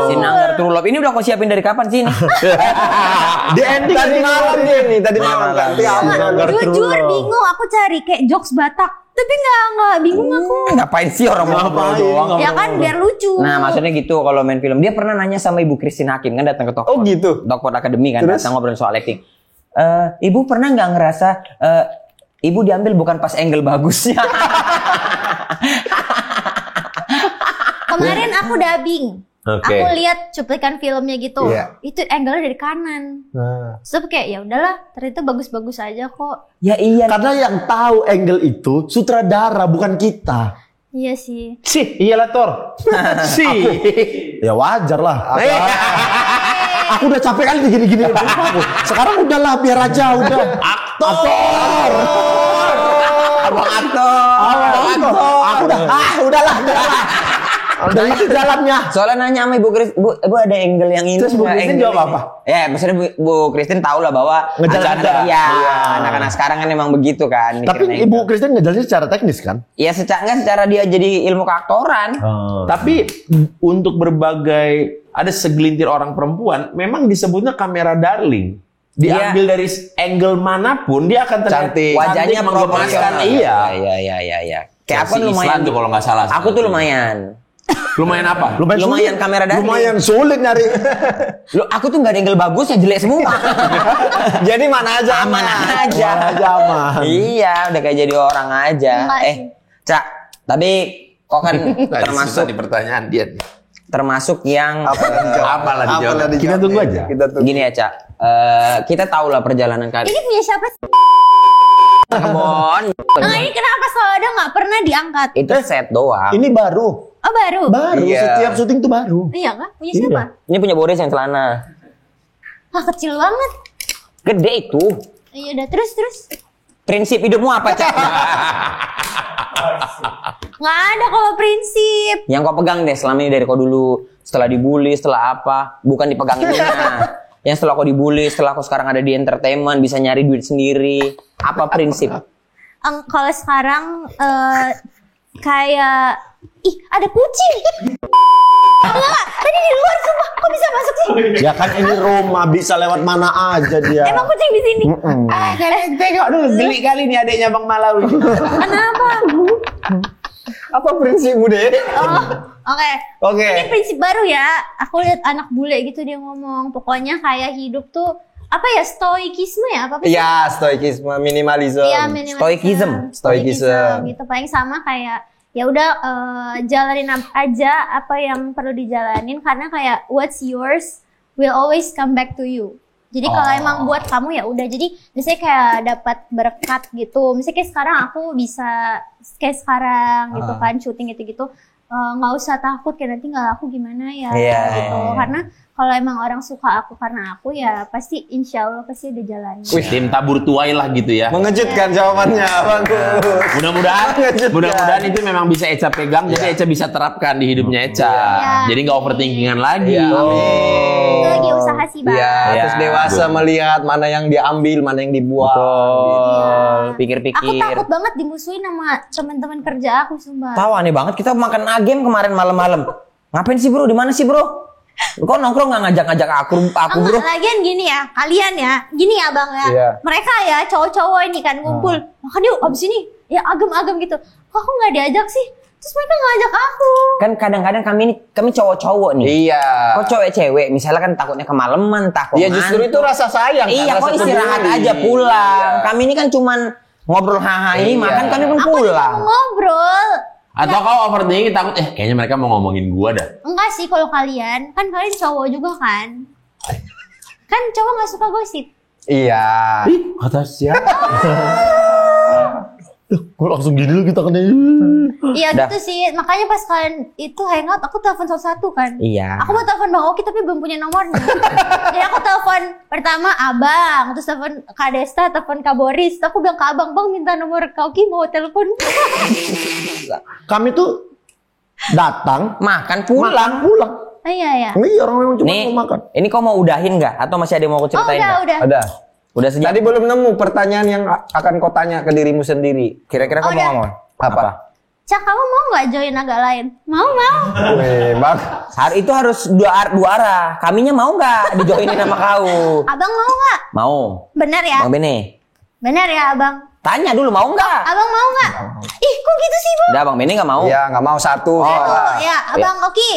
Sinanggar Trulo. Ini udah kau siapin dari kapan sih ini? Di ending Tadi malam dia nih, tadi malam kan. Sinanggar Jujur Trulo. bingung aku cari kayak jokes Batak. Tapi nggak bingung aku. Ngapain sih orang mau ngobrol doang? Ya kan biar lucu. Nah, maksudnya gitu kalau main film. Dia pernah nanya sama Ibu Christine Hakim kan datang ke Tokpot. Oh gitu. Tokpot Academy kan Terus? datang ngobrol soal acting. Ibu pernah nggak ngerasa Ibu diambil bukan pas angle bagusnya? Kemarin aku dubbing. Oke. Aku lihat cuplikan filmnya gitu. Iya. Itu angle dari kanan. Terus aku kayak ya udahlah, ternyata bagus-bagus aja kok. Ya iya. Karena yang tahu angle itu sutradara bukan kita. Iya sih. Sih, iyalah Tor. Sih. Ya wajar lah. Aku udah capek kali gini-gini. Sekarang udahlah biar aja udah. Aktor. Abang aktor. Aku udahlah. Udah itu jalannya. Soalnya nanya sama Ibu Christine, Bu ada angle yang ini. Terus Bu nggak Christine angle jawab ini?" apa? Ya, maksudnya Bu Christine tahu lah bahwa Ngejalan aja. Iya, anak-anak sekarang kan emang begitu kan. Tapi mikirin Ibu angle. Christine ngejalannya secara teknis kan? Ya secara dia jadi ilmu keaktoran. Tapi untuk berbagai ada segelintir orang perempuan memang disebutnya kamera darling. Diambil dari angle manapun dia akan terlihat Cantik. Wajahnya menggemaskan. proporsional. Iya. Iya. Kayak apa Chelsea lumayan? Island tuh kalau nggak salah. Aku tuh lumayan. Lumayan apa? Lumayan kamera darling. Lumayan sulit nyari. Aku tuh nggak ada angle bagus ya, jelek semua. Jadi mana aja Aman aja. Aman. Iya, udah kayak jadi orang aja. Enggak sih. Cak, tadi kok kan Termasuk termasuk di pertanyaan dia. termasuk yang Apalah dijawab. Kita tunggu aja. gini ya, Cak. Kita tahu lah perjalanan kalian. Ini punya siapa sih? Kebon. Nah, ini kenapa selalu ada nggak pernah diangkat? Itu set doang. Ini baru. Oh baru? Baru Iya. setiap syuting tuh baru. Iya kah? Punya siapa? Ini punya Boris yang celana. Ah kecil banget. Gede itu. Iya udah terus. Prinsip hidupmu apa, Cak? Nggak ada kalau prinsip. Yang kau pegang deh selama ini dari kau dulu. Setelah dibully, setelah apa. Bukan dipeganginnya. Yang setelah kau dibully, setelah kau sekarang ada di entertainment, bisa nyari duit sendiri. Apa prinsip? Kalau sekarang kayak ada kucing. Enggak, tadi di luar sumpah. Kok bisa masuk sih? Ya kan ini rumah, bisa lewat mana aja dia. Emang kucing di sini? Tengok dulu, geli kali nih adiknya Bang Malawi. Kenapa? Apa prinsipmu deh? Oh, oke. Oke. Ini prinsip baru ya. Aku lihat anak bule gitu dia ngomong. Pokoknya kayak hidup tuh apa ya, stoikisme ya apa sih? Ya, stoikisme, minimalism. Iya, minimalism. Stoikism. Gitu paling sama kayak ya udah jalanin aja apa yang perlu dijalanin karena kayak what's yours will always come back to you. Jadi kalau emang buat kamu ya udah. Jadi misalnya kayak dapat berkat gitu. Misalnya kayak sekarang aku bisa kayak sekarang gitu kan syuting gitu-gitu. Nggak usah takut kayak nanti nggak laku gimana ya gitu. Karena kalau emang orang suka aku karena aku ya pasti insya Allah pasti ada jalannya. Wih, tim tabur tuai lah gitu ya. Mengejutkan jawabannya, bagus. Mudah-mudahan itu memang bisa Eca pegang, jadi Eca bisa terapkan di hidupnya Eca. Iya. Jadi nggak overthinkingan lagi. Itu lagi usaha sih bang. Iya, terus dewasa melihat mana yang diambil, mana yang dibuang. Aku Pikir-pikir. takut banget dimusuhin sama teman-teman kerja aku sumpah. Tahu aneh banget, kita makan game kemarin malam-malam. Ngapain sih bro? Di mana sih bro? Kok nongkrong nggak ngajak-ngajak aku bro? Lagian gini ya, kalian ya, gini ya bang ya. Iya. Mereka ya cowok-cowok ini kan ngumpul, makan yuk abis ini, ya agem-agem gitu. Kok aku nggak diajak sih? Terus mereka ngajak aku. Kan kadang-kadang kami cowok-cowok nih. Iya. Kok cewek-cewek, misalnya kan takutnya kemalaman, takut. Iya, justru itu rasa sayang. Iya, kan, kok rasa istirahat peduli. aja pulang. Iya. Kami ini kan cuman ngobrol haha ini, Iya. makan kami pun Aku juga pulang. mau ngobrol. Atau kau overthinking takut, kayaknya mereka mau ngomongin gua dah. Enggak sih kalau kalian, kan kalian cowok juga kan? Kan cowok nggak suka gosip. Iya. Kata siapa? Kok langsung gini loh kita kena. Iya Dah. gitu sih, makanya pas kalian itu hangout, aku telepon satu-satu kan. Iya. Aku mau telepon Bang Oki tapi belum punya nomornya. Jadi aku telepon pertama Abang, terus telepon Kak Desta, telepon Kak Boris. Terus aku bilang ke Abang, Bang minta nomor Kak Oki mau telepon. Kami tuh datang, Makan pulang. pulang. Iya ya. Iya, orang memang cuma Nih, mau makan. ini kau mau udahin nggak? Atau masih ada yang mau aku Oh ceritain nggak? udah. Ada. Udah sejak. Tadi belum nemu pertanyaan yang akan kau tanya ke dirimu sendiri. Kira-kira kau Oh, mau udah. ngomong? Apa? Cak, kamu mau nggak join agak lain? Mau. Bang. Hari itu harus dua arah. Kaminya mau nggak dijoinin sama kau? Abang mau nggak? Mau. Bener ya? Bang Bene. Bener ya Abang? Tanya dulu mau nggak? Abang mau nggak? Ih kok gitu sih Bu? Udah Bang Bene nggak mau. Iya, nggak mau satu. Oh ya, Abang Oki.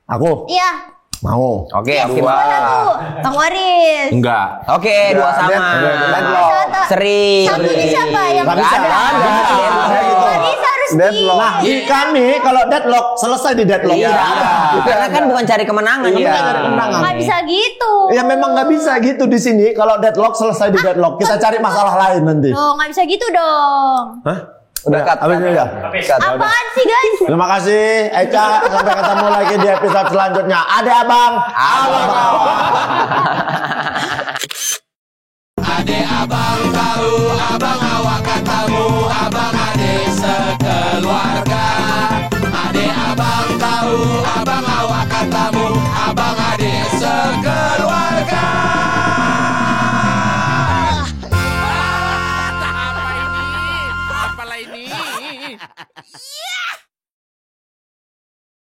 Aku Iya. mau. Oke, oke. Dua. Satu. Bang Waris. Enggak. Oke, dua sama. Deadlock. Sering. Satunya siapa yang Nggak bisa. Waris harus di. Deadlock. Nah, kami kalau deadlock selesai di deadlock. Iya. Karena kan bukan cari kemenangan. Iya. Bukan Cari kemenangan. Nggak bisa gitu. Ya memang nggak bisa gitu di sini. Kalau deadlock selesai di deadlock. Kita cari masalah lain nanti. Oh nggak bisa gitu dong. Hah? Udah cut. Habis ini udah. Apaan sih guys? Terima kasih Eca. Sampai ketemu lagi di episode selanjutnya. Ada abang.